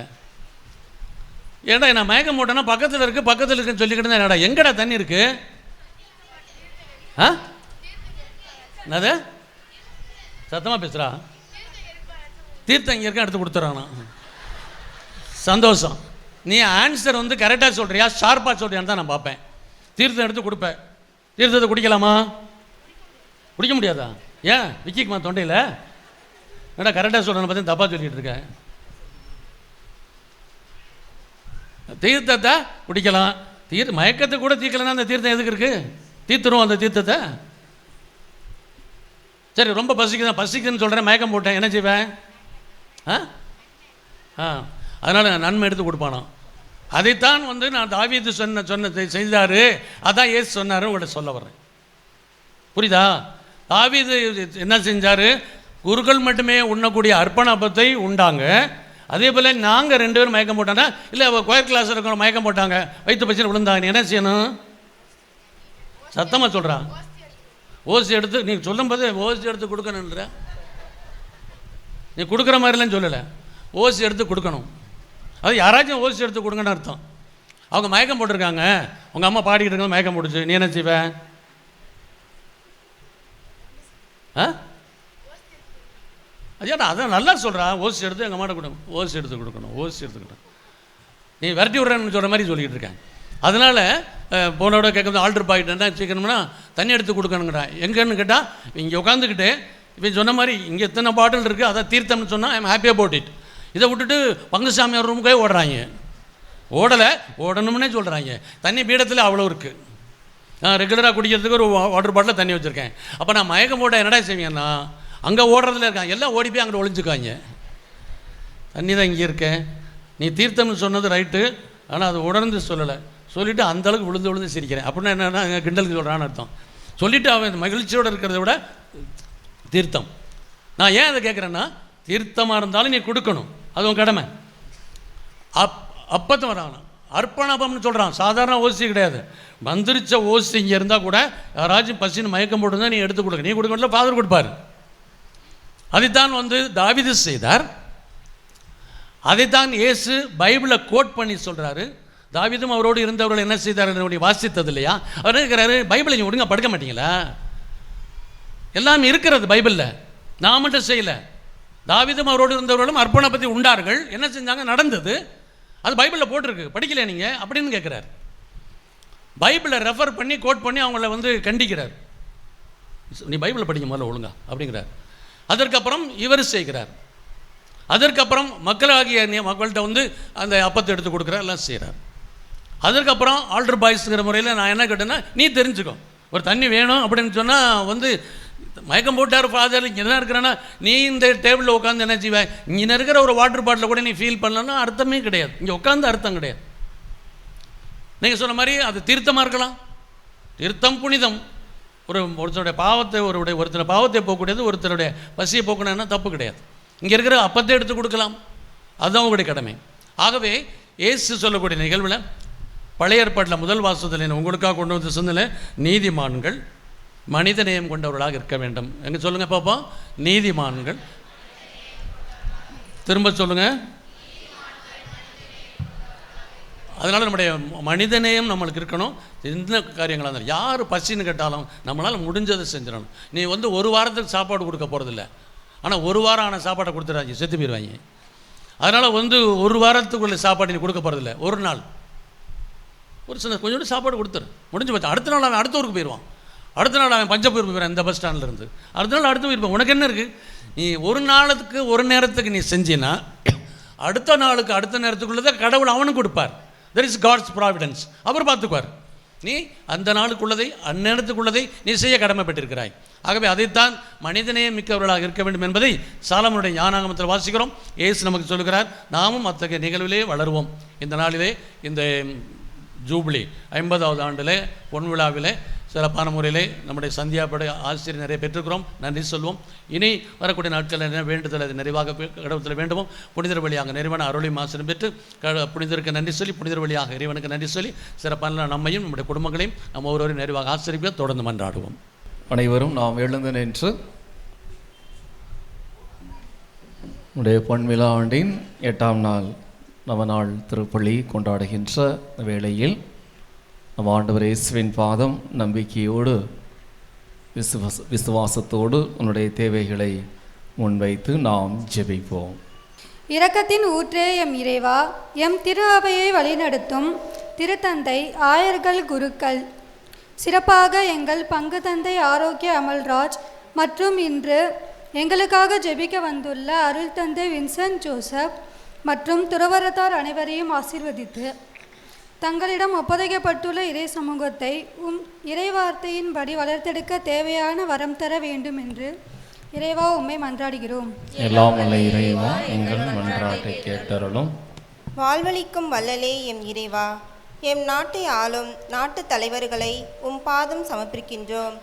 ஏடா நான் மயக்கம் போட்டேன்னா பக்கத்தில் இருக்குது, பக்கத்தில் இருக்குன்னு சொல்லிக்கிட்டு தான். என்னடா எங்கடா தண்ணி இருக்கு? என்னது சத்தமாக பேசுகிறா? தீர்த்தம் இங்கே இருக்க எடுத்து கொடுத்துட்றானா? சந்தோஷம். நீ ஆன்சர் வந்து கரெக்டாக சொல்கிறியா, ஷார்ப்பாக சொல்கிறியான்னு தான் நான் பார்ப்பேன். தீர்த்தம் எடுத்து கொடுப்பேன். தீர்த்தத்தை குடிக்கலாமா? குடிக்க முடியாதா? ஏன் விக்கிக்குமா தொண்டையில்? ஏடா கரெக்டாக சொல்கிறேன்னு பார்த்து தப்பாக சொல்லிகிட்டு இருக்கேன். தீர்த்தத்தை குடிக்கலாம். மயக்கத்தை கூட தீர்க்கலன்னா அந்த தீர்த்தம் எதுக்கு இருக்குது? தீர்த்துரும் அந்த தீர்த்தத்தை. சரி, ரொம்ப பசிக்குதுன்னு சொல்கிறேன், மயக்கம் போட்டேன், என்ன செய்வேன்? அதனால் நன்மை எடுத்து கொடுப்பானோ. அதைத்தான் வந்து நான் தாவீது சொன்னதை செய்தார், அதான் ஏசு சொன்னார் உங்கள்கிட்ட சொல்ல வர்றேன். புரியுதா? தாவீது என்ன செஞ்சார்? குருக்கள் மட்டுமே உண்ணக்கூடிய அர்ப்பண அப்பத்தை உண்டாங்க. அதே போல் நாங்கள் 2 பேரும் மயக்கம் போட்டோன்னா, இல்லை கோயர் கிளாஸ் இருக்கிற மயக்கம் போட்டாங்க, வயிற்று பச்சை விழுந்தாங்க, என்ன செய்யணும்? சத்தமாக சொல்கிறான். ஓசி எடுத்து நீ சொல்லும்போது ஓசி எடுத்து கொடுக்கணுன்ற, நீ கொடுக்குற மாதிரிலாம் சொல்லலை, ஓசி எடுத்து கொடுக்கணும். அது யாராச்சும் ஓசி எடுத்து கொடுங்கன்னு அர்த்தம். அவங்க மயக்கம் போட்டிருக்காங்க, உங்கள் அம்மா பாடிக்கிட்டு இருக்காங்க, மயக்கம் போட்டுச்சு, நீ என்ன செய்வேன்? ஐயா அதான் நல்லா சொல்கிறா, ஓசி எடுத்து எங்கள் அம்மாட்ட கொடுக்கணும், ஓசி எடுத்து கொடுக்கணும், ஓசி எடுத்துக்கிட்டோம். நீ விரட்டி விட்றேன்னு சொல்கிற மாதிரி சொல்லிக்கிட்டு இருக்கேன். அதனால் போனோட கேட்குறது ஆல்டர் பாயிட்டா சீக்கிரம்னா தண்ணி எடுத்து கொடுக்கணுங்கிறான். எங்கன்னு கேட்டால் இங்கே உட்காந்துக்கிட்டு இப்போ சொன்ன மாதிரி இங்கே எத்தனை பாட்டில் இருக்குது, அதை தீர்த்தம்னு சொன்னால் ஐம் ஹாப்பி அபவுட் இட். இதை விட்டுட்டு பங்குசாமியார் ரூமுக்கே ஓடுறாங்க. ஓடணும்னே சொல்கிறாங்க. தண்ணி பீடத்தில் அவ்வளோ இருக்குது. நான் ரெகுலராக குடிக்கிறதுக்கு ஒரு வாட்டர் பாட்டில் தண்ணி வச்சுருக்கேன். அப்போ நான் மயக்கம் போட்டால் என்னடா செய்வேன்னா, அங்கே ஓடுறதுல இருக்காங்க, எல்லாம் ஓடி போய் அங்கே ஒழிஞ்சுக்காங்க. தண்ணி தான் இங்கே இருக்கேன், நீ தீர்த்தம்னு சொன்னது ரைட்டு, ஆனால் அது உணர்ந்து சொல்லலை. சொல்லிவிட்டு அந்தளவுக்கு விழுந்து சிரிக்கிறேன். அப்படின்னா என்னென்னா கிண்டலுக்கு சொல்கிறான்னு அர்த்தம். சொல்லிவிட்டு அவன் மகிழ்ச்சியோடு இருக்கிறத விட தீர்த்தம். நான் ஏன் அதை கேட்குறேன்னா, தீர்த்தமாக இருந்தாலும் நீ கொடுக்கணும், அது உன் கடமை. அப்பத்தை வரானா அர்ப்பணபம்னு சொல்கிறான். சாதாரண ஓசி கிடையாது. மந்திரிச்ச ஓசி இங்கே இருந்தால் கூட யாராச்சும் பசின்னு மயக்கம் போட்டுருந்தா நீ எடுத்து கொடுக்க, நீ கொடுக்க மாட்டல, ஃபாதர் கொடுப்பார். அதைத்தான் தாவீது செய்தார். அதைத்தான் இயேசு பைபிளை கோட் பண்ணி சொல்கிறாரு. தாவீதும் அவரோடு இருந்தவர்கள் என்ன செய்தார் என்று வாசித்தது இல்லையா? அவர் இருக்கிறாரு, பைபிளை நீங்கள் ஒழுங்காக படுக்க மாட்டீங்களா? எல்லாம் இருக்கிறது பைபிளில், நான் மட்டும் செய்யலை. தாவீதும் அவரோடு இருந்தவர்களும் அர்ப்பணை பற்றி உண்டார்கள். என்ன செஞ்சாங்க? நடந்தது. அது பைபிளில் போட்டிருக்கு, படிக்கல நீங்கள் அப்படின்னு கேட்குறாரு. பைபிளை ரெஃபர் பண்ணி கோட் பண்ணி அவங்கள கண்டிக்கிறார். நீ பைபிளை படிக்க முதல்ல ஒழுங்கா அப்படிங்கிறார். அதற்கப்புறம் இவர் செய்கிறார். அதற்கப்புறம் மக்களாகிய மக்கள்கிட்ட அந்த அப்பத்தை எடுத்து கொடுக்குறார், எல்லாம் செய்கிறார். அதற்கப்புறம் ஆல்டர் பாய்ஸுங்கிற முறையில் நான் என்ன கேட்டேன்னா, நீ தெரிஞ்சுக்கோ, ஒரு தண்ணி வேணும் அப்படின்னு சொன்னால் மயக்கம் போட்டார் ஃபாதர், இங்கே என்ன இருக்கிறேன்னா நீ இந்த டேபிளில் உட்காந்து என்ன செய்வேன், இங்கே இருக்கிற ஒரு வாட்டர் பாட்டில் கூட நீ ஃபீல் பண்ணலன்னா அர்த்தமே கிடையாது. இங்கே உட்காந்து அர்த்தம் கிடையாது. நீங்கள் சொன்ன மாதிரி அது தீர்த்தமாக இருக்கலாம். தீர்த்தம் புனிதம். ஒருத்தருடைய பாவத்தை ஒருத்தருடைய பாவத்தை போகக்கூடியது, ஒருத்தருடைய பசியை போக்கணும்னா தப்பு கிடையாது. இங்கே இருக்கிற அப்பத்தை எடுத்து கொடுக்கலாம், அதுதான் உங்களுடைய கடமை. ஆகவே இயேசு சொல்லக்கூடிய நிகழ்வில் பழைய ஏற்பாட்டில் முதல் வாசத்தில் உங்களுக்காக கொண்டு வந்து சொன்னல, நீதிமான்கள் மனிதநேயம் கொண்டவர்களாக இருக்க வேண்டும். எங்கே சொல்லுங்கள் பாப்போம்? நீதிமான்கள். திரும்ப சொல்லுங்கள். அதனால் நம்முடைய மனிதநேயம் நம்மளுக்கு இருக்கணும். என்ன காரியங்களாக இருந்தாலும், யார் பசின்னு கேட்டாலும் நம்மளால் முடிஞ்சதை செஞ்சிடணும். நீ ஒரு வாரத்துக்கு சாப்பாடு கொடுக்க போகிறதில்ல, ஆனால் ஒரு வாரம் ஆன சாப்பாடை கொடுத்துடாங்க, செத்து போயிடுவாங்க. அதனால் ஒரு வாரத்துக்குள்ள சாப்பாடு நீ கொடுக்க போகிறதில்ல, ஒரு நாள் ஒரு சின்ன கொஞ்சோண்டு சாப்பாடு கொடுத்துரு, முடிஞ்சு போச்சு. அடுத்த நாள் அவன் அடுத்த ஊருக்கு போயிடுவான். அடுத்த நாள் அவன் பஞ்சப்பூர் போயிடுவான், இந்த பஸ் ஸ்டாண்ட்லேருந்து. அடுத்த நாள் அடுத்து போயிருப்பான். உனக்கு என்ன இருக்குது? நீ ஒரு நாளுக்கு ஒரு நேரத்துக்கு நீ செஞ்சினா அடுத்த நாளுக்கு அடுத்த நேரத்துக்குள்ளதை கடவுள் அவனுக்கு கொடுப்பார். There is God's providence. அவர் பார்த்துக்குவார். நீ அந்த நாளுக்குள்ளதை அந்நேரத்துக்குள்ளதை நீ செய்ய கடமைப்பட்டிருக்கிறாய். ஆகவே அதைத்தான் மனிதநேயம் மிக்கவர்களாக இருக்க வேண்டும் என்பதை சாலமோனுடைய ஞானாகமத்தில் வாசிக்கிறோம். இயேசு நமக்கு சொல்லுகிறார், நாமும் அத்தகைய நிகழ்விலே வளருவோம். இந்த நாளிலே இந்த ஜூப்ளி 50வது ஆண்டில் பொன் விழாவிலே சிறப்பான முறையிலே நம்முடைய சந்தியாப்படை ஆசிரியர் நிறைய பெற்றுக்கிறோம். நன்றி சொல்வோம். இனி வரக்கூடிய நாட்களில் என்ன வேண்டுதல் அது நிறைவாக கடவுளத்தில் வேண்டுவோம். புனிதர் வழியாக நிறைவான அருளையும் ஆசிரியம் பெற்று புனிதருக்கு நன்றி சொல்லி, புனிதர் வழியாக இறைவனுக்கு நன்றி சொல்லி, சிறப்பான நம்மையும் நம்முடைய குடும்பங்களையும் நம்ம ஒருவரையும் நிறைவாக ஆசிரியப்ப தொடர்ந்து மன்றாடுவோம். அனைவரும் நாம் எழுந்து நின்று நம்முடைய பொன்விழா ஆண்டின் 8ஆம் நாள் நவநாள் திருப்பலி கொண்டாடுகின்ற வேளையில் நம் ஆண்டவர் இயேசுவின் பாதம் நம்பிக்கையோடு விசுவாசத்தோடு உன்னுடைய தேவைகளை முன்வைத்து நாம் ஜெபிப்போம். இரக்கத்தின் ஊற்றே எம் இறைவா, எம் திரு அவையை வழிநடத்தும் திருத்தந்தை, ஆயர்கள், குருக்கள், சிறப்பாக எங்கள் பங்கு தந்தை ஆரோக்கிய அமல்ராஜ் மற்றும் இன்று எங்களுக்காக ஜெபிக்க வந்துள்ள அருள் தந்தை வின்சென்ட் ஜோசப் மற்றும் துறவரத்தார் அனைவரையும் ஆசீர்வதித்து தங்களிடம் ஒப்படைக்கப்பட்டுள்ள இறை சமூகத்தை இறைவார்த்தையின்படி வளர்த்தெடுக்க தேவையான வரம் தர வேண்டும் என்று இறைவா உம்மை மன்றாடுகிறோம். எல்லாம் வல்ல இறைவா, எங்கள் மன்றாட்டை கேட்டருளும். வாழ்வளிக்கும் வல்லலே எம் இறைவா, எம் நாட்டை ஆளும் நாட்டு தலைவர்களை உம் பாதம் சமர்ப்பிக்கின்றோம்.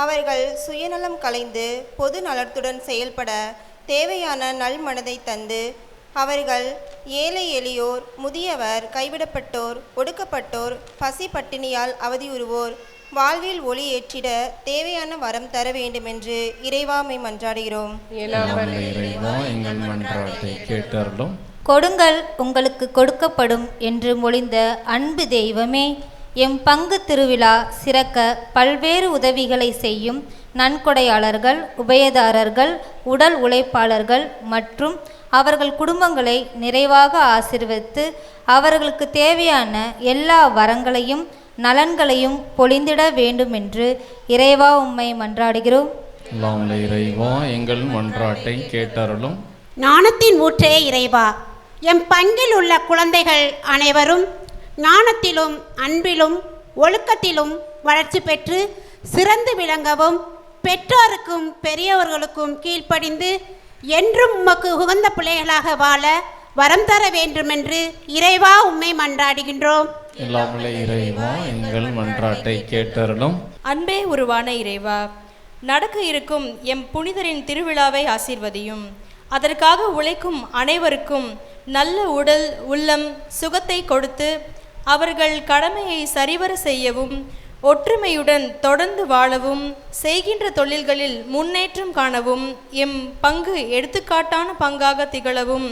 அவர்கள் சுயநலம் களைந்து பொது நலத்துடன் செயல்பட தேவையான நல்மனதை தந்து அவர்கள் ஏழை எளியோர், முதியவர், கைவிடப்பட்டோர், ஒடுக்கப்பட்டோர், பசி பட்டினியால் அவதியுறுவோர் வாழ்வில் ஒளி ஏற்றிட தேவையான வரம் தர வேண்டுமென்று இறைவாமை மன்றாடுகிறோம். எங்கள் மன்றாட்டை கேட்டருளும். கொடுங்கள் உங்களுக்கு கொடுக்கப்படும் என்று மொழிந்த அன்பு தெய்வமே, எம் பங்கு திருவிழா சிறக்க பல்வேறு உதவிகளை செய்யும் நன்கொடையாளர்கள், உபயதாரர்கள், உடல் உழைப்பாளர்கள் மற்றும் அவர்கள் குடும்பங்களை நிறைவாக ஆசீர்வதித்து அவர்களுக்கு தேவையான எல்லா வரங்களையும் நலன்களையும் பொழிந்திட வேண்டுமென்று இறைவா உம்மை மன்றாடுகிறோம். இறைவா, எங்கள் மன்றாட்டை கேட்டருளும். ஞானத்தின் ஊற்றே இறைவா, எம் பங்கில் உள்ள குழந்தைகள் அனைவரும் ஞானத்திலும் அன்பிலும் ஒழுக்கத்திலும் வளர்ச்சி பெற்று சிறந்து விளங்கவும், பெற்றோருக்கும் பெரியவர்களுக்கும் கீழ்ப்படிந்து என்றும் உமக்கு உகந்த பிள்ளைகளாக வாழ வரம் தர வேண்டுமென்று இறைவா உம்மை மன்றாடுகின்றோம். இறைவா, எங்கள் மன்றாட்டை கேட்டருளும். அன்பே உருவான இறைவா, நடக்க இருக்கும் எம் புனிதரின் திருவிழாவை ஆசீர்வதியும். அதற்காக உழைக்கும் அனைவருக்கும் நல்ல உடல் உள்ளம் சுகத்தை கொடுத்து அவர்கள் கடமையை சரிவர செய்யவும் ஒற்றுமையுடன் தொடர்ந்து வாழவும் செய்கின்ற தொழில்களில் முன்னேற்றம் காணவும் எம் பங்கு எடுத்துக்காட்டான பங்காக திகழவும்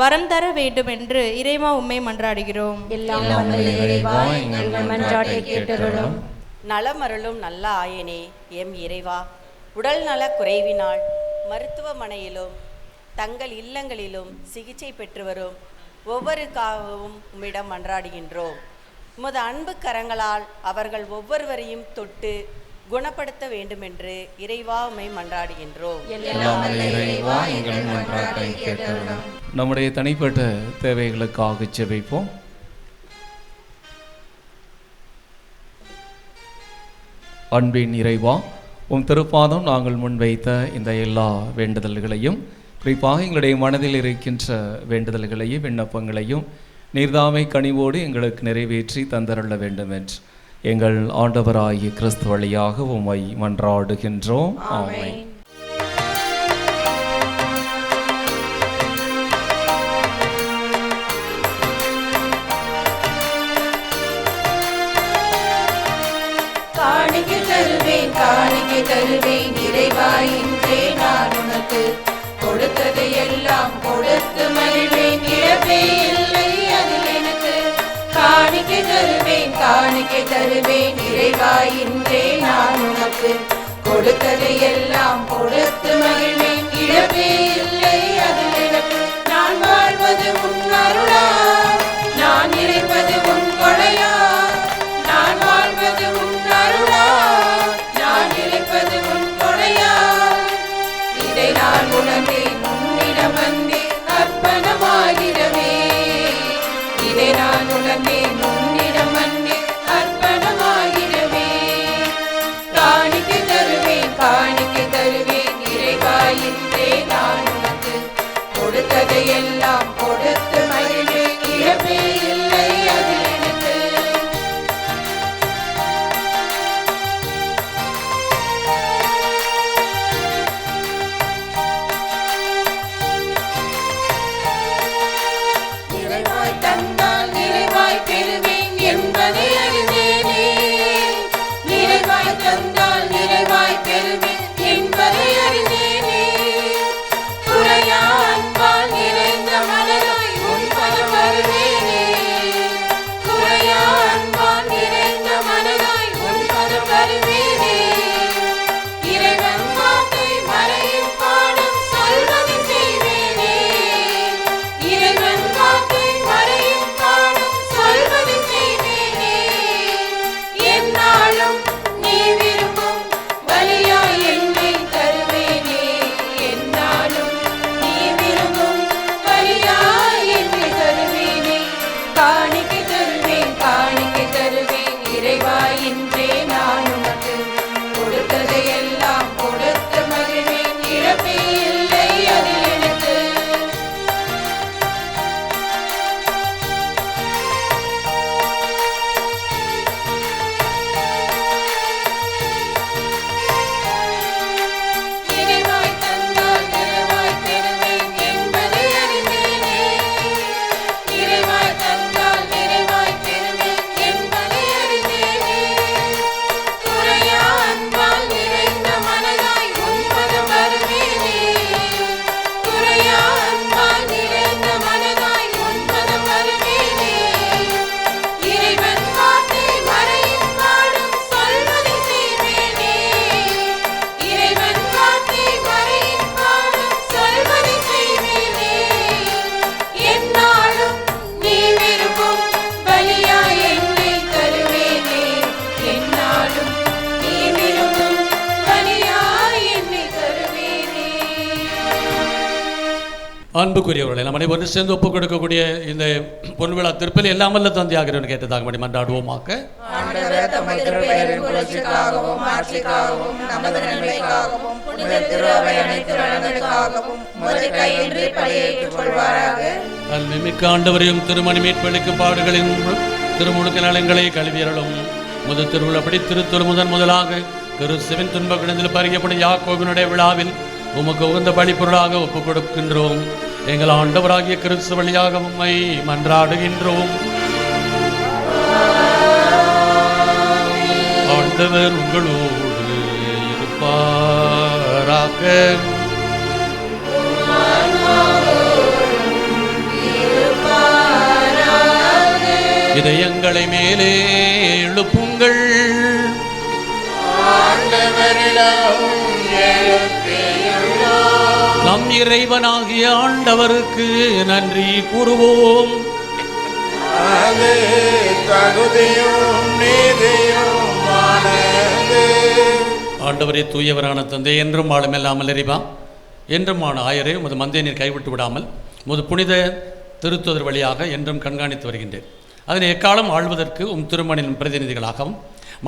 வரம் தர வேண்டும் என்று இறைவா உம்மை மன்றாடுகிறோம். நலமருளும் நல்ல ஆயனே எம் இறைவா, உடல் நல குறைவினால் மருத்துவமனையிலும் தங்கள் இல்லங்களிலும் சிகிச்சை பெற்று வரும் ஒவ்வொருக்காகவும் உம்மிடம் மன்றாடுகின்றோம். உமது அன்பு கரங்களால் அவர்கள் ஒவ்வொருவரையும் தொட்டு குணப்படுத்த வேண்டுமென்று இறைவா உம்மை மன்றாடுகின்றோம். நம்முடைய தனிப்பட்ட தேவைகளுக்காக ஜெபிப்போம். அன்பின் இறைவா, உம் திருப்பாதம் நாங்கள் முன்வைத்த இந்த எல்லா வேண்டுதல்களையும், குறிப்பாக எங்களுடைய மனதில் இருக்கின்ற வேண்டுதல்களையும் விண்ணப்பங்களையும் நீர்தாமை கனிவோடு எங்களுக்கு நிறைவேற்றி தந்தருள வேண்டும் என்று எங்கள் ஆண்டவராகிய கிறிஸ்து வழியாக உம்மை மன்றாடுகின்றோம். ஆமென். காணிக்கை தருவேன், காணிக்கை தருவேன் இறைவா, இன்றே நான் உனக்கு கொடுத்ததை எல்லாம் கொடுத்து மகிழ்வேன், இழப்பே இல்லை அதில் எனக்கு. காணிக்கை தருவேன், காணிக்கை தருவேன் இறைவா, இன்றே நான் உனக்கு கொடுத்ததை எல்லாம் கொடுத்து மகிழ்வேன், இழப்பே இல்லை அதில் எனக்கு. நான் வாழ்வது உன் அருளால், நான் இறைப்பது உன் கொடையால். நான் வாழ்வது உன் அருளால், நான் இறைப்பது உன் கொடையால். இதை நான் உணர்ந்தேன், உன்னிடம் வந்தேன் அர்ப்பணமாகிறவே. இதை நான் உணர்ந்தேன், உன்னிடம் வந்தேன் அர்ப்பணமாகிறவே. காணிக்கை தருவேன், காணிக்கை தருவேன் இறைவா, இன்றே நான் உனக்கு கொடுத்ததை எல்லாம் கொடுத்து மகிழ்வேன், இழப்பே இல்லை அதில் எனக்கு. நிறைவாய் தந்தால் நிறைவாய் பெறுவேன் என்பதை அறிந்தேனே. நிறைவாய் தந்தால் நிறைவாய் பெறுவேன் என்பதை அறிந்தேனே. குறையா அன்பால் நிறைந்த மனதாய் உன் பதம் வருவேனே. குறையா அன்பால் நிறைந்த மனதாய் உன் பதம் வருவேனே. இறைவன் வார்த்தை மறையும் பாடம் சொல்வதை செய்வேனே. இறைவன் வார்த்தை மறையும் பாடம் சொல்வதை செய்வேனே. என்னாலும் நீ விரும்பும் பலியாய் என்னை தருவேனே. என்னாலும் நீ விரும்பும் பலியாய் என்னை தருவேனே. காணிக்கை தருவேன், காணிக்கை தருவேன் இறைவா, இன்றே நான் உனக்கு கொடுத்ததை எல்லாம் கொடுத்து மகிழ்வேன், இழப்பே இல்லை அதில் எனக்கு. நிறைவாய் தந்தால் நிறைவாய் பெறுவேன் என்பதை அறிந்தேனே. நிறைவாய் தந்தால் நிறைவாய் பெறுவேன் என்பதை அறிந்தேனே. குறையா அன்பால் நிறைந்த மனதாய் உன் பதம் வருவேனே. குறையா அன்பால் நிறைந்த மனதாய் உன் பதம் வருவேனே. இறைவன் வார்த்தை மறையும் பாடம் சொல்வதை செய்வேனே. இறைவன் வார்த்தை மறையும் பாடம் சொல்வதை செய்வேனே. என்னாலும் நீ விரும்பும் பலியாய் என்னை தருவேனே. என்னாலும் நீ விரும்பும் பலியாய் என்னை தருவேனே. அன்புக்குரியவர்களை நம் அனைவரும் சேர்ந்து ஒப்புக் கொடுக்கக்கூடிய இந்த பொன்விழா திருப்பலி எல்லாம் வல்ல தந்தையாகிறவன் கேட்டதாக மணி மன்றாடுவோமாக்க. ஆண்டவர் தமது திருப்பெயரின் புகழ்ச்சிக்காகவும் மாட்சிக்காகவும் நமது நன்மைக்காகவும் புனித திரு அவை அனைத்து நலன்களுக்காகவும் உமது கையின்றி பலியேற்றுக் கொள்வாராக. மிக்க ஆண்டவரையும் திருமணி மீட்பளிக்கும் பாடுகளின் திருமுழுக்க நலங்களை கல்வியர்களும் முது திருவிழப்படி திருத்தொரு முதலாக கிறிஸ்துவின் துன்ப கிடந்தில் பறிக்கப்படும் யாக்கோபினுடைய விழாவில் உமக்கு உகந்த பலிப்பொருளாக ஒப்புக் கொடுக்கின்றோம். எங்கள் ஆண்டவராகிய கிறிஸ்து வழியாக உம்மை மன்றாடுகின்றோம். ஆண்டவர் உங்களோடு இருப்பாராக. இதயங்களை மேலே எழுப்புங்கள். நம் இறைவனாகிய ஆண்டவருக்கு நன்றி கூறுவோம். ஆண்டவரே, தூயவரான தந்தை, என்றும் வாழும் இல்லாமல் இறைவா, என்றுமான ஆயரே, உமது மந்தையை நீர் கைவிட்டு விடாமல் உமது புனித திருத்துதர் வழியாக என்றும் கண்காணித்து வருகின்றேன். அதனை எக்காலம் ஆழ்வதற்கு திருமணின் பிரதிநிதிகளாகவும்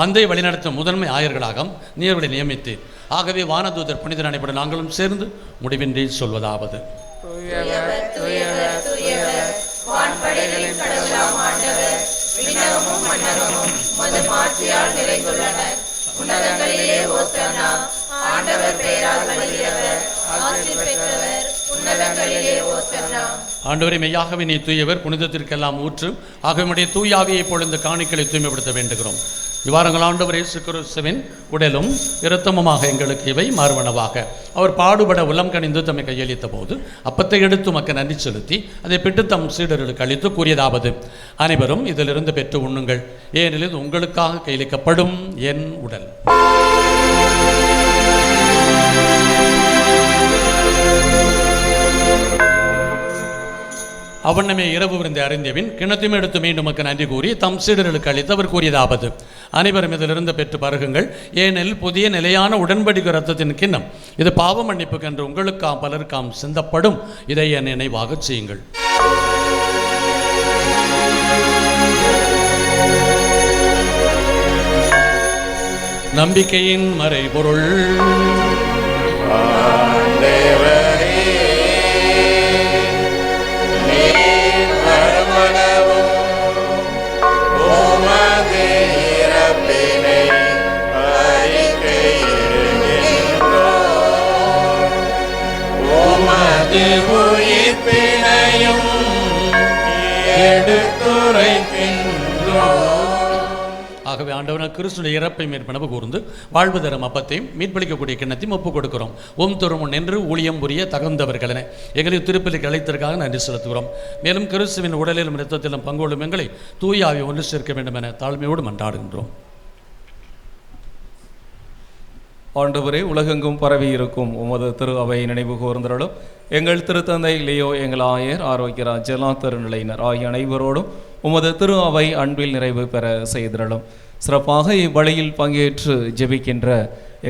மந்தை வழிநடத்தும் முதன்மை ஆயர்களாகவும் நீர்வழி நியமித்து, ஆகவே வானதூதர் புனிதர் அனைப்படும் நாங்களும் சேர்ந்து முடிவின்றி சொல்வதாவது: ஆண்டவரே, மெய்யாகவே நீ தூயவர், புனிதத்திற்கெல்லாம் ஊற்று. ஆகவே தூயாவியை பொழுது காணிக்களை தூய்மைப்படுத்த வேண்டுகிறோம். இவ்வாறங்கள் ஆண்டவர் இயேசு கிறிஸ்துவின் உடலும் இரத்தமுமாக எங்களுக்கு இவை மாறுவனவாக. அவர் பாடுபட உளம் கனிந்து தம்மை கையளித்த போது அப்பத்தை எடுத்து மக்கள் நன்றி செலுத்தி அதை பெற்று தம் சீடர்களுக்கு அளித்து கூறியதாவது: அனைவரும் இதிலிருந்து பெற்று உண்ணுங்கள், ஏனெனில் இது உங்களுக்காக கையளிக்கப்படும் என் உடல். அவண்ணமே இரவு விருந்து அறிந்தபின் கிணத்தையும் எடுத்து மீண்டும் மக்கள் நன்றி கூறி தம் சீடர்களுக்கு அளித்து அவர் கூறியதாவது: அனைவரும் இதிலிருந்து பெற்று பருகுங்கள், ஏனெனில் புதிய நிலையான உடன்படிக்கை இரத்தத்தின் கிண்ணம், இது பாவ மன்னிப்புக்கு என்று உங்களுக்காம் பலருக்காம் சிந்தப்படும். இதை என் நினைவாக செய்யுங்கள். நம்பிக்கையின் மறைபொருள். ஆகவே ஆண்டவன கிறிஸ்துடைய இறப்பை மேற்பனவு கூர்ந்து வாழ்வு தரும் அப்பத்தையும் மீட்பளிக்கக்கூடிய கிண்ணத்தையும் ஒப்புக் கொடுக்கிறோம். திருமுன் நின்று ஊழியம் புரிய தகுந்தவர்களென எங்களை திருப்பலிக்கு அழைத்ததற்காக நன்றி செலுத்துகிறோம். மேலும் கிறிஸ்துவின் உடலிலும் இரத்தத்திலும் பங்கொள்ளும் எங்களை தூய ஆவி ஒன்று சேர்க்க வேண்டும் என தாழ்மையோடு மன்றாடுகின்றோம். ஆண்டவரே, உலகெங்கும் பரவி இருக்கும் உமது திரு அவை நினைவு கூர்ந்தருளும். எங்கள் திருத்தந்தை லியோ, எங்கள் ஆயர், ஆரோக்கியராஜ், எல்லா திருநிலையினர் ஆகிய அனைவரோடும் உமது திரு அவை அன்பில் நிறைவு பெற செய்திருளும். சிறப்பாக இவ்வழியில் பங்கேற்று ஜெபிக்கின்ற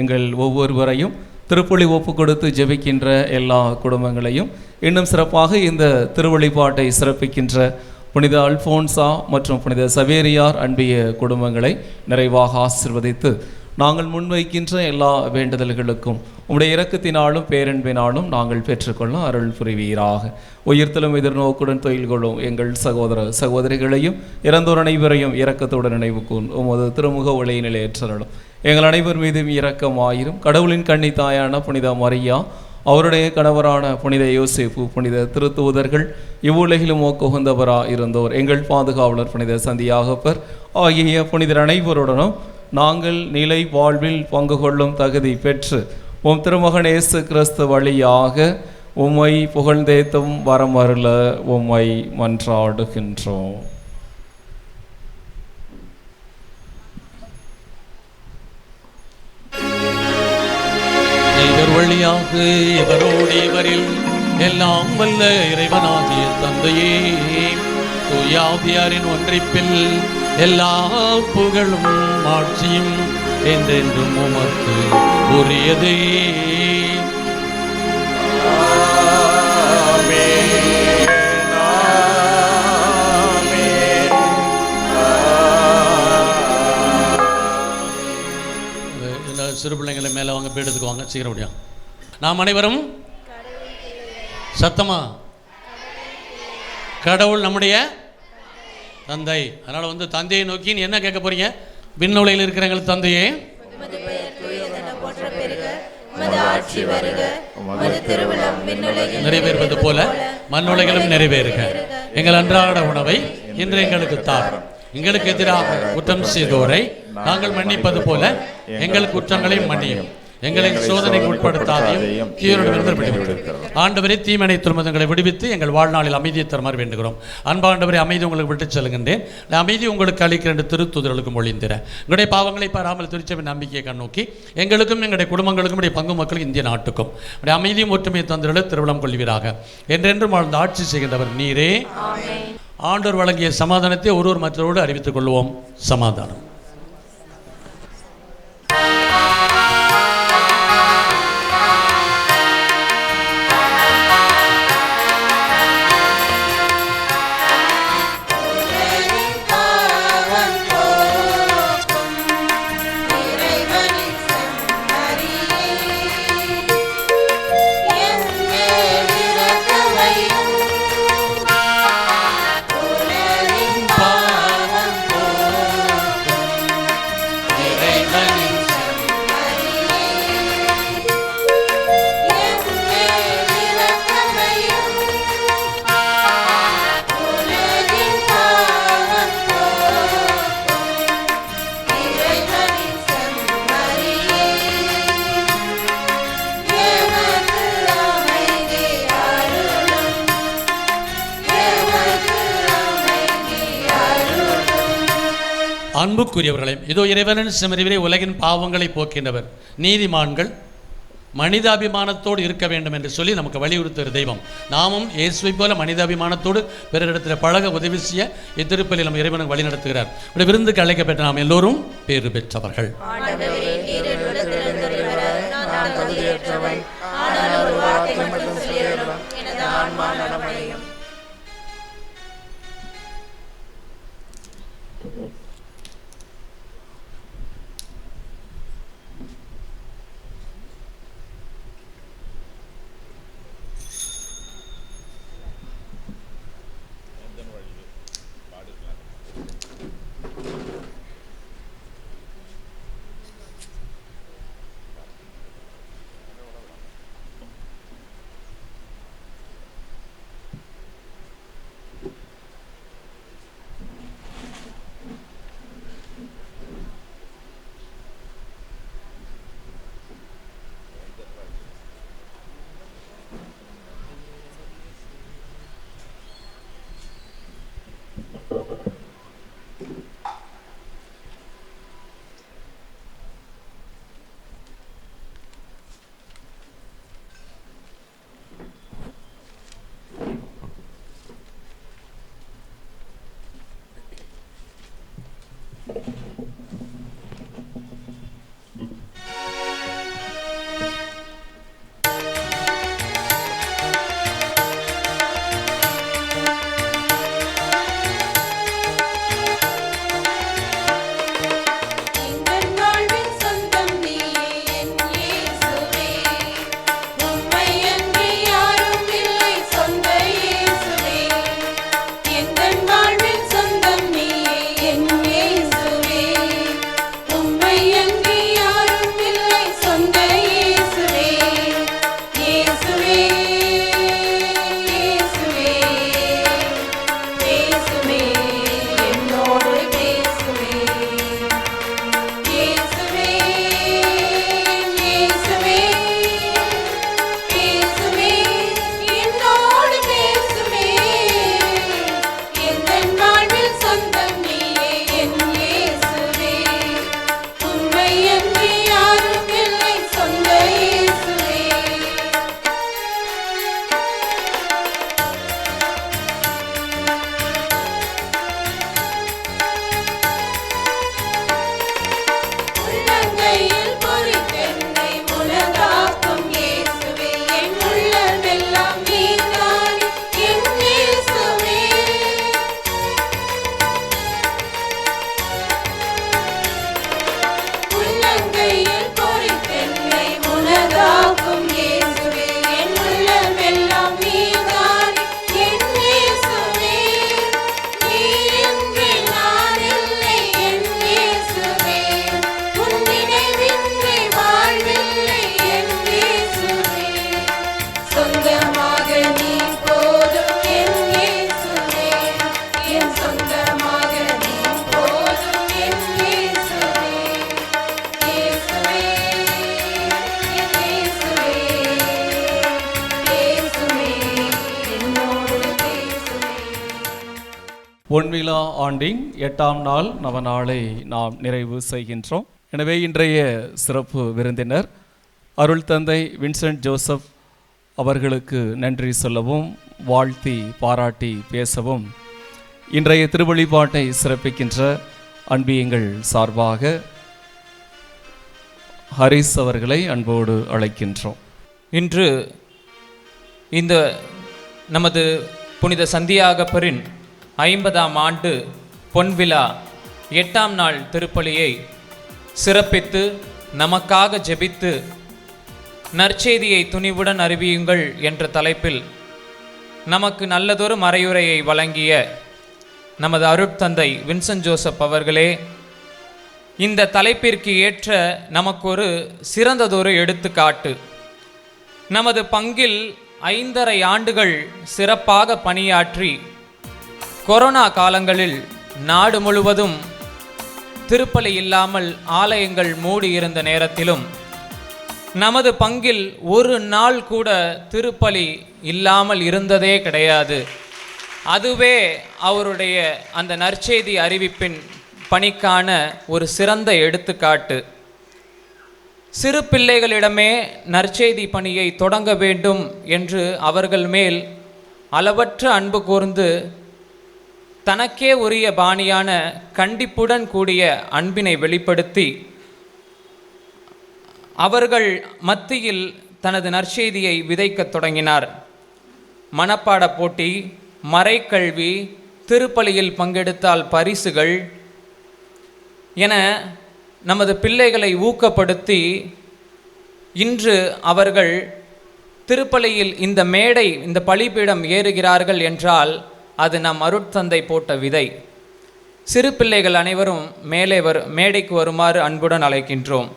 எங்கள் ஒவ்வொருவரையும், திருப்பலி ஒப்பு கொடுத்து ஜெபிக்கின்ற எல்லா குடும்பங்களையும், இன்னும் சிறப்பாக இந்த திருவழிபாட்டை சிறப்பிக்கின்ற புனித அல்போன்சா மற்றும் புனித சவேரியார் அன்பிய குடும்பங்களை நிறைவாக ஆசிர்வதித்து நாங்கள் முன்வைக்கின்ற எல்லா வேண்டுதல்களுக்கும் உம்முடைய இரக்கத்தினாலும் பேரன்பினாலும் நாங்கள் பெற்றுக்கொள்ள அருள் புரிவீராக. உயிர்த்தலும் எதிர்நோக்குடன் தொழில் கொள்ளும் எங்கள் சகோதர சகோதரிகளையும் இறந்தோர் அனைவரையும் இரக்கத்துடன் நினைவுக்கும் உமது திருமுக ஒளியினில் ஏற்றருளும். எங்கள் அனைவர் மீதும் இரக்கமாயிரும். கடவுளின் கன்னி தாயான புனித மரியா, அவருடைய கணவரான புனித யோசேப்பு, புனித திருத்தூதர்கள், இவ்வுலகிலும் உகந்தவரா இருந்தோர், எங்கள் பாதுகாவலர் புனித சந்தியாகப்பர் ஆகிய புனிதர் அனைவருடனும் நாங்கள் நிலை வாழ்வில் பங்கு கொள்ளும் தகுதி பெற்று உம் திருமகன் இயேசு கிறிஸ்து வழியாக உம்மை புகழ்ந்தேத்தும் வரமருள உம்மை மன்றாடுகின்றோம். இவர் வழியாக இவரோடு இவரில் எல்லாம் வல்ல இறைவனாகிய தந்தையே, தூயாவியாரின் ஒன்றிப்பில் எல்லா புகழும் ஆட்சியும் என்றென்றும் உமக்கு உரியதே. சிறு பிள்ளைங்களை மேலே வாங்க, பீடத்துக்கு வாங்க, சீக்கிரம் முடியும். நாம் அனைவரும் சத்தமா கடவுள் நம்முடைய தந்தை. அதனால் தந்தையை நோக்கி நீ என்ன கேட்க போறீங்க? விண்ணுலகில் இருக்கிற எங்கள் தந்தையே, நிறைவேறுவது போல மண்ணுலகிலும் நிறைவேறுக. எங்கள் அன்றாட உணவை இன்று எங்களுக்கு தாரும். எங்களுக்கு எதிராக குற்றம் செய்தோரை நாங்கள் மன்னிப்பது போல எங்கள் குற்றங்களையும் மன்னியும், எங்களை சோதனைக்கு உட்படுத்தாதையும் தீயோனிடமிருந்து விடுவித்தருளும். ஆண்டவரே, தீமனை துன்பங்களை விடுவித்து எங்கள் வாழ்நாளில் அமைதியை தருமாறு வேண்டுகிறோம். அன்பாண்டவரே, அமைதி உங்களுக்கு விட்டுச் செல்கின்றேன். அமைதி உங்களுக்கு அளிக்கிற என்று திருத்தூதர்களுக்கும் ஒளிந்திர எங்களுடைய பாவங்களை பாராமல் திருச்சபை நம்பிக்கையை கண்ணோக்கி எங்களுக்கும் எங்களுடைய குடும்பங்களுக்கும் உடைய பங்கு மக்களுக்கு இந்திய நாட்டுக்கும் உடைய அமைதியும் ஒற்றுமையை தந்திரள திருவிழம் கொள்வீராக. என்றென்றும் வாழ்ந்து ஆட்சி செய்கின்றவர் நீரே. ஆண்டவர் வழங்கிய சமாதானத்தை ஒருவர் மற்றவரோடு அறிவித்துக் கொள்வோம். சமாதானம். அன்புக்குரியவர்களே, இதோ இறைவனின் செமறிவரை உலகின் பாவங்களை போக்கின்றவர். நீதிமான்கள் மனிதாபிமானத்தோடு இருக்க வேண்டும் என்று சொல்லி நமக்கு வலியுறுத்துகிற தெய்வம். நாமும் இயேசுவை போல மனிதாபிமானத்தோடு பிறரிடத்தில் பழக உதவி செய்ய இத்திருப்பலில் நம்ம இறைவனுக்கு வழி நடத்துகிறார். இப்படி விருந்துக்கு அழைக்கப்பட்ட நாம் எல்லோரும் பேறு பெற்றவர்கள். பொன்விழா ஆண்டின் 8ஆம் நாள் நவநாளை நாம் நிறைவு செய்கின்றோம். எனவே இன்றைய சிறப்பு விருந்தினர் அருள் தந்தை வின்சென்ட் ஜோசப் அவர்களுக்கு நன்றி சொல்லவும் வாழ்த்தி பாராட்டி பேசவும் இன்றைய திருவழிபாட்டை சிறப்பிக்கின்ற அன்பியங்கள் சார்பாக ஹரிஸ் அவர்களை அன்போடு அழைக்கின்றோம். இன்று இந்த நமது புனித சந்தியாகப்பரின் 50ஆம் ஆண்டு பொன்விழா 8ஆம் நாள் திருப்பலியை சிறப்பித்து நமக்காக ஜெபித்து நற்செய்தியை துணிவுடன் அறிவியுங்கள் என்ற தலைப்பில் நமக்கு நல்லதொரு மறையுரையை வழங்கிய நமது அருட்தந்தை வின்சென்ட் ஜோசப் அவர்களே இந்த தலைப்பிற்கு ஏற்ற நமக்கொரு சிறந்ததொரு எடுத்துக்காட்டு. நமது பங்கில் 5½ ஆண்டுகள் சிறப்பாக பணியாற்றி கொரோனா காலங்களில் நாடு முழுவதும் திருப்பலி இல்லாமல் ஆலயங்கள் மூடியிருந்த நேரத்திலும் நமது பங்கில் ஒரு நாள் கூட திருப்பலி இல்லாமல் இருந்ததே கிடையாது. அதுவே அவருடைய அந்த நற்செய்தி அறிவிப்பின் பணிக்கான ஒரு சிறந்த எடுத்துக்காட்டு. சிறு பிள்ளைகளிடமே நற்செய்தி பணியை தொடங்க வேண்டும் என்று அவர்கள் மேல் அளவற்ற அன்பு கூர்ந்து தனக்கே உரிய பாணியான கண்டிப்புடன் கூடிய அன்பினை வெளிப்படுத்தி அவர்கள் மத்தியில் தனது நற்செய்தியை விதைக்கத் தொடங்கினார். மனப்பாட போட்டி, மறைக்கல்வி, திருப்பலியில் பங்கெடுத்தால் பரிசுகள் என நமது பிள்ளைகளை ஊக்கப்படுத்தி இன்று அவர்கள் திருப்பலியில் இந்த மேடை, இந்த பலிபீடம் ஏறுகிறார்கள் என்றால் அது நம் அருட்தந்தை போட்ட விதை. சிறு பிள்ளைகள் அனைவரும் மேடைக்கு வருமாறு அன்புடன் அழைக்கின்றோம்.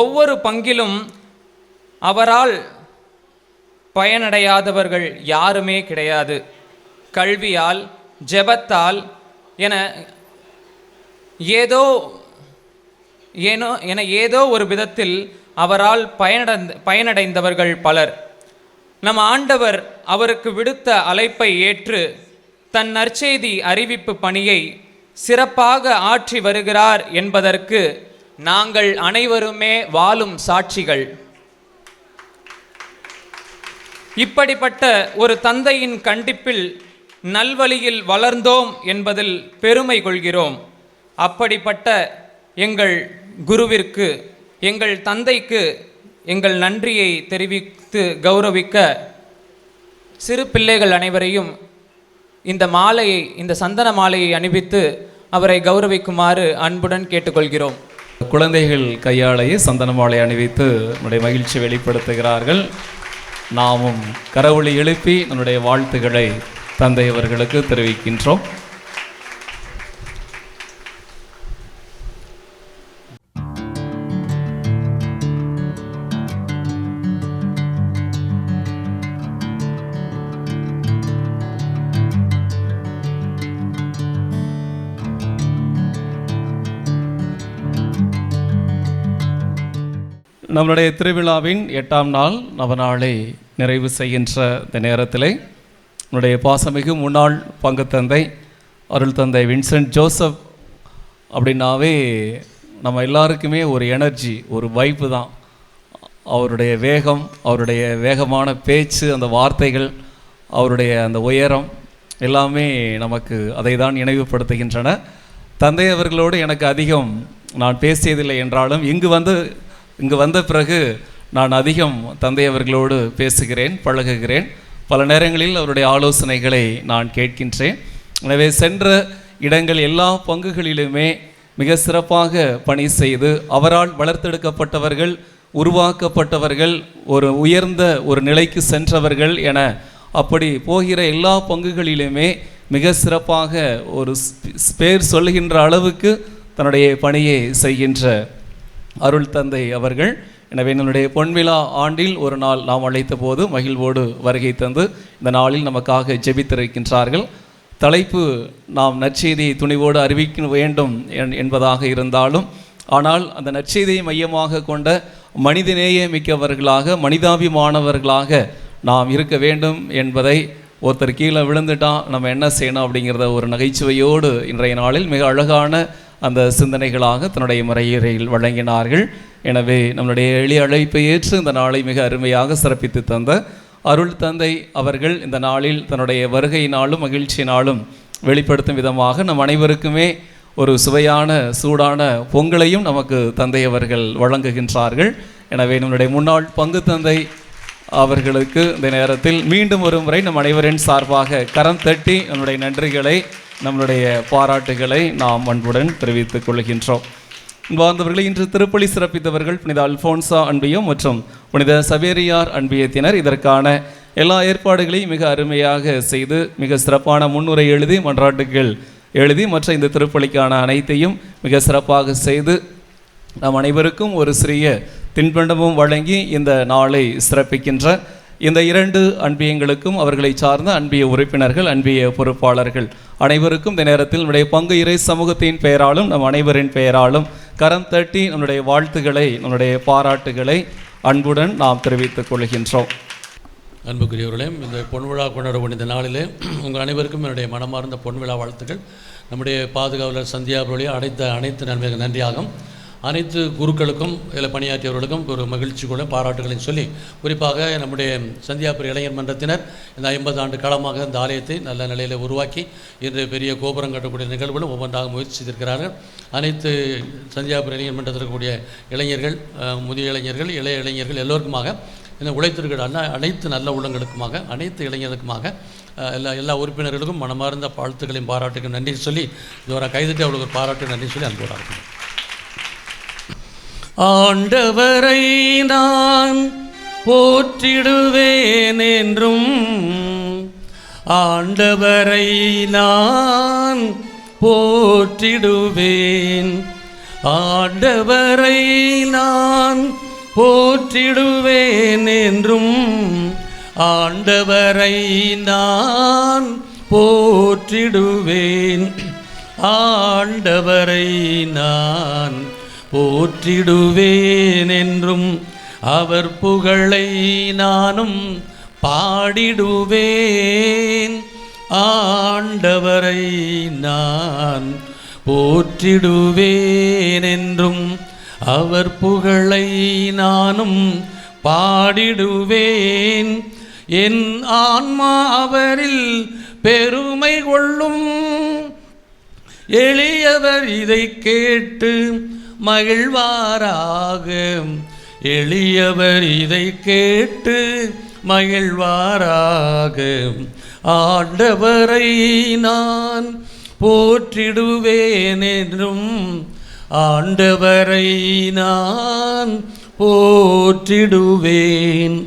ஒவ்வொரு பங்கிலும் அவரால் பயனடையாதவர்கள் யாருமே கிடையாது. கல்வியால், ஜெபத்தால் என ஏதோ ஒரு விதத்தில் அவரால் பயனடைந்தவர்கள் பலர். நம் ஆண்டவர் அவருக்கு விடுத்த அழைப்பை ஏற்று தன் நற்செய்தி அறிவிப்பு பணியை சிறப்பாக ஆற்றி வருகிறார் என்பதற்கு நாங்கள் அனைவருமே வாழும் சாட்சிகள். இப்படிப்பட்ட ஒரு தந்தையின் கண்டிப்பில் நல்வழியில் வளர்ந்தோம் என்பதில் பெருமை கொள்கிறோம். அப்படிப்பட்ட எங்கள் குருவிற்கு, எங்கள் தந்தைக்கு எங்கள் நன்றியை தெரிவித்து கௌரவிக்க சிறு பிள்ளைகள் அனைவரையும் இந்த சந்தன மாலையை அணிவித்து அவரை கௌரவிக்குமாறு அன்புடன் கேட்டுக்கொள்கிறோம். குழந்தைகள் கையாலேயே சந்தன மாலை அணிவித்து நம்முடைய மகிழ்ச்சி வெளிப்படுத்துகிறார்கள். நாமும் கரவொலி எழுப்பி நம்முடைய வாழ்த்துக்களை தந்தை அவர்களுக்கு தெரிவிக்கின்றோம். நம்முடைய திருவிழாவின் 8ஆம் நாள் நவநாளை நிறைவு செய்கின்ற இந்த நேரத்தில் நம்முடைய பாசமிகு முன்னாள் பங்குத்தந்தை அருள் தந்தை வின்சென்ட் ஜோசப் அப்படின்னாவே நம்ம எல்லாருக்குமே ஒரு எனர்ஜி, ஒரு வைப்பு தான். அவருடைய வேகம், அவருடைய வேகமான பேச்சு, அந்த வார்த்தைகள், அவருடைய அந்த உயரம் எல்லாமே நமக்கு அதை தான் நினைவுபடுத்துகின்றன. தந்தை அவர்களோடு எனக்கு அதிகம் நான் பேசியதில்லை என்றாலும் இங்கு வந்த பிறகு நான் அதிகம் தந்தை அவர்களோடு பேசுகிறேன், பழகுகிறேன். பல நேரங்களில் அவருடைய ஆலோசனைகளை நான் கேட்கின்றேன். எனவே சென்ற இடங்கள் எல்லா பங்குகளிலுமே மிக சிறப்பாக பணி செய்து அவரால் வளர்த்தெடுக்கப்பட்டவர்கள், உருவாக்கப்பட்டவர்கள், ஒரு உயர்ந்த ஒரு நிலைக்கு சென்றவர்கள் என அப்படி போகிற எல்லா பங்குகளிலுமே மிக சிறப்பாக ஒரு பேர் சொல்லுகின்ற அளவுக்கு தன்னுடைய பணியை செய்கின்ற அருள் தந்தை அவர்கள். எனவே என்னுடைய பொன்விழா ஆண்டில் ஒரு நாள் நாம் அழைத்த போது மகிழ்வோடு வருகை தந்து இந்த நாளில் நமக்காக ஜெபித்திருக்கின்றார்கள். தலைப்பு நாம் நற்செய்தியை துணிவோடு அறிவிக்க வேண்டும் என்பதாக இருந்தாலும், ஆனால் அந்த நற்செய்தியை மையமாக கொண்ட மனிதநேய மிக்கவர்களாக, மனிதாபிமானவர்களாக நாம் இருக்க வேண்டும் என்பதை ஒருத்தர் கீழே விழுந்துட்டான், நம்ம என்ன செய்யணும் அப்படிங்கிறத ஒரு நகைச்சுவையோடு இன்றைய நாளில் மிக அழகான அந்த சிந்தனைகளாக தன்னுடைய மறையுரையில் வழங்கினார்கள். எனவே நம்முடைய எளிய அழைப்பை ஏற்று இந்த நாளை மிக அருமையாக சிறப்பித்து தந்த அருள் தந்தை அவர்கள் இந்த நாளில் தன்னுடைய வருகையினாலும் மகிழ்ச்சியினாலும் வெளிப்படுத்தும் விதமாக நம் அனைவருக்குமே ஒரு சுவையான சூடான பொங்கலையும் நமக்கு தந்தை அவர்கள் வழங்குகின்றார்கள். எனவே நம்முடைய முன்னாள் பங்கு தந்தை அவர்களுக்கு இந்த நேரத்தில் மீண்டும் ஒரு முறை நம் அனைவரின் சார்பாக கரம் தட்டி நம்முடைய நன்றிகளை, நம்முடைய பாராட்டுகளை நாம் அன்புடன் தெரிவித்துக் கொள்கின்றோம். வாழ்ந்தவர்களை இன்று திருப்பலி சிறப்பித்தவர்கள் புனித அல்ஃபோன்சா அன்பியம் மற்றும் புனித சவேரியார் அன்பியத்தினர். இதற்கான எல்லா ஏற்பாடுகளையும் மிக அருமையாக செய்து மிக சிறப்பான முன்னுரை எழுதி மன்றாட்டுகள் எழுதி மற்ற இந்த திருப்பலிக்கான அனைத்தையும் மிக சிறப்பாக செய்து நாம் அனைவருக்கும் ஒரு சிறிய தின்பண்டமும் வழங்கி இந்த நாளை சிறப்பிக்கின்ற இந்த 2 அன்பியங்களுக்கும் அவர்களை சார்ந்த அன்பிய உறுப்பினர்கள், அன்பிய பொறுப்பாளர்கள் அனைவருக்கும் இந்த நேரத்தில் நம்முடைய பங்கு இறை சமூகத்தின் பெயராலும் நம் அனைவரின் பெயராலும் கரம் தட்டி நம்முடைய வாழ்த்துக்களை, நம்முடைய பாராட்டுகளை அன்புடன் நாம் தெரிவித்துக் கொள்கின்றோம். அன்புக்குரியவர்களே, இந்த பொன்விழா கொண்டாடக்கூடிய இந்த நாளிலே உங்கள் அனைவருக்கும் என்னுடைய மனமார்ந்த பொன்விழா வாழ்த்துக்கள். நம்முடைய பாதுகாவலர் சந்தியாபுரொழியை அனைத்து நன்மையாக நன்றியாகும். அனைத்து குருக்களுக்கும் இதில் பணியாற்றியவர்களுக்கும் ஒரு மகிழ்ச்சி கூட பாராட்டுகளையும் சொல்லி, குறிப்பாக நம்முடைய சந்தியாபுர இளைஞர் மன்றத்தினர் இந்த 50 ஆண்டு காலமாக இந்த ஆலயத்தை நல்ல நிலையில் உருவாக்கி இன்று பெரிய கோபுரம் கட்டக்கூடிய நிகழ்வுகளும் ஒவ்வொன்றாக முயற்சி செய்திருக்கிறார்கள். அனைத்து சந்தியாபுர இளைஞர் மன்றத்தில் இருக்கக்கூடிய இளைஞர்கள், முதிய இளைஞர்கள், இளைய இளைஞர்கள் எல்லோருக்குமாக இந்த உழைத்திருக்கிற அனைத்து நல்ல உள்ளங்களுக்குமாக, அனைத்து இளைஞர்களுக்குமாக எல்லா உறுப்பினர்களுக்கும் மனமார்ந்த வாழ்த்துக்களையும் பாராட்டுக்கும் நன்றி சொல்லி இதுவரை கைதட்டி அவர்களுக்கு ஒரு பாராட்டு நன்றி சொல்லி அன்போடாக. ஆண்டவரை நான் போற்றிடுவேன் என்றும், ஆண்டவரை நான் போற்றிடுவேன், ஆண்டவரை நான் போற்றிடுவேன் என்றும், ஆண்டவரை நான் போற்றிடுவேன், ஆண்டவரை நான் போற்றிடுவேன் என்றும், அவர் புகழை நானும் பாடிடுவேன், ஆண்டவரை நான் போற்றிடுவேன் என்றும், அவர் புகழை நானும் பாடிடுவேன். என் ஆன்மா அவரில் பெருமை கொள்ளும், எளியவர் இதை கேட்டு மகிழ்வாராக, எளியவர் இதை கேட்டு மகிழ்வாராக, ஆண்டவரை நான் போற்றிடுவேன் என்றும், ஆண்டவரை நான் போற்றிடுவேன்.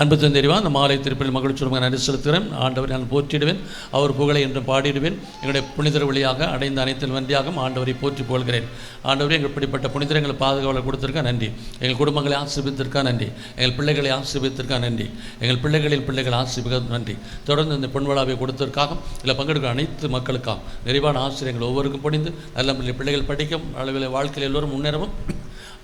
அன்பு தந்தறிவா, அந்த மாலை திருப்பலி மகிழ்ச்சியுடன் நன்றி செலுத்துகிறேன். ஆண்டவரை நான் போற்றிடுவேன், அவர் புகழை என்று பாடிடுவேன். எங்களுடைய புனிதர் வழியாக அடைந்த அனைத்து நன்றியாகவும் ஆண்டவரை போற்றி புகழ்கிறேன். ஆண்டவரை எங்கள் இப்படிப்பட்ட புனிதர் எங்கள் பாதுகாவலை கொடுத்திருக்கா நன்றி, எங்கள் குடும்பங்களை ஆசீர்வதித்திருக்கா நன்றி, எங்கள் பிள்ளைகளை ஆசீர்வதித்திருக்கா நன்றி, எங்கள் பிள்ளைகளின் பிள்ளைகள் ஆசீர்வதிக்க நன்றி. தொடர்ந்து இந்த பொன்விழாவை கொடுத்ததற்காக இதில் பங்கெடுக்கிற அனைத்து மக்களுக்காக நிறைவான ஆசிரியர்கள் ஒவ்வொருக்கும் படிந்து நல்ல பிள்ளைகள் படிக்கும் அளவில் வாழ்க்கையில் எல்லோரும் முன்னேறவும்,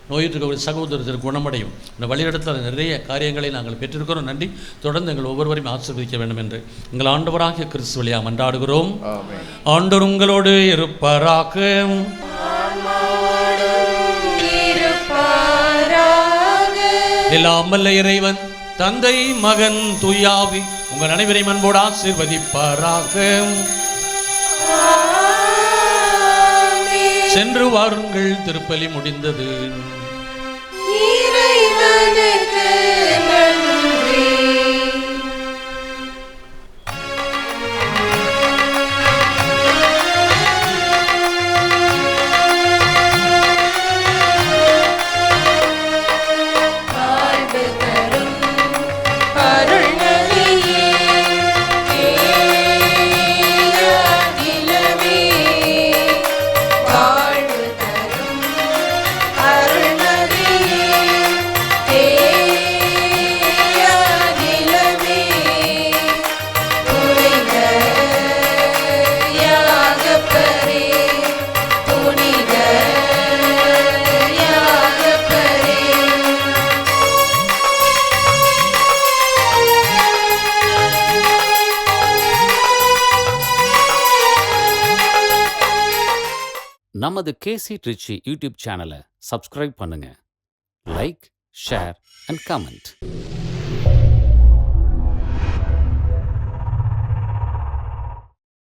நோயிற்று சகோதரத்திற்கு குணமடையும் இந்த வழியிடத்தில் நிறைய காரியங்களை நாங்கள் பெற்றிருக்கிறோம். நன்றி. தொடர்ந்து எங்கள் ஒவ்வொருவரையும் ஆசீர்வதிக்க வேண்டும் என்று எங்கள் ஆண்டவராகிய கிறிஸ்து வழியாக மன்றாடுகிறோம். ஆண்டவர் உங்களோடு இருப்பாராக. எல்லாம் வல்ல இறைவன் தந்தை, மகன், தூயாவி உங்கள் அனைவரையும் அன்போடு ஆசீர்வதிப்பாராக. சென்று வாருங்கள், திருப்பலி முடிந்தது. அருள் நமது கேசி ட்ரிச்சி யூடியூப் சேனலை சப்ஸ்கிரைப் பண்ணுங்க. Like, share and comment.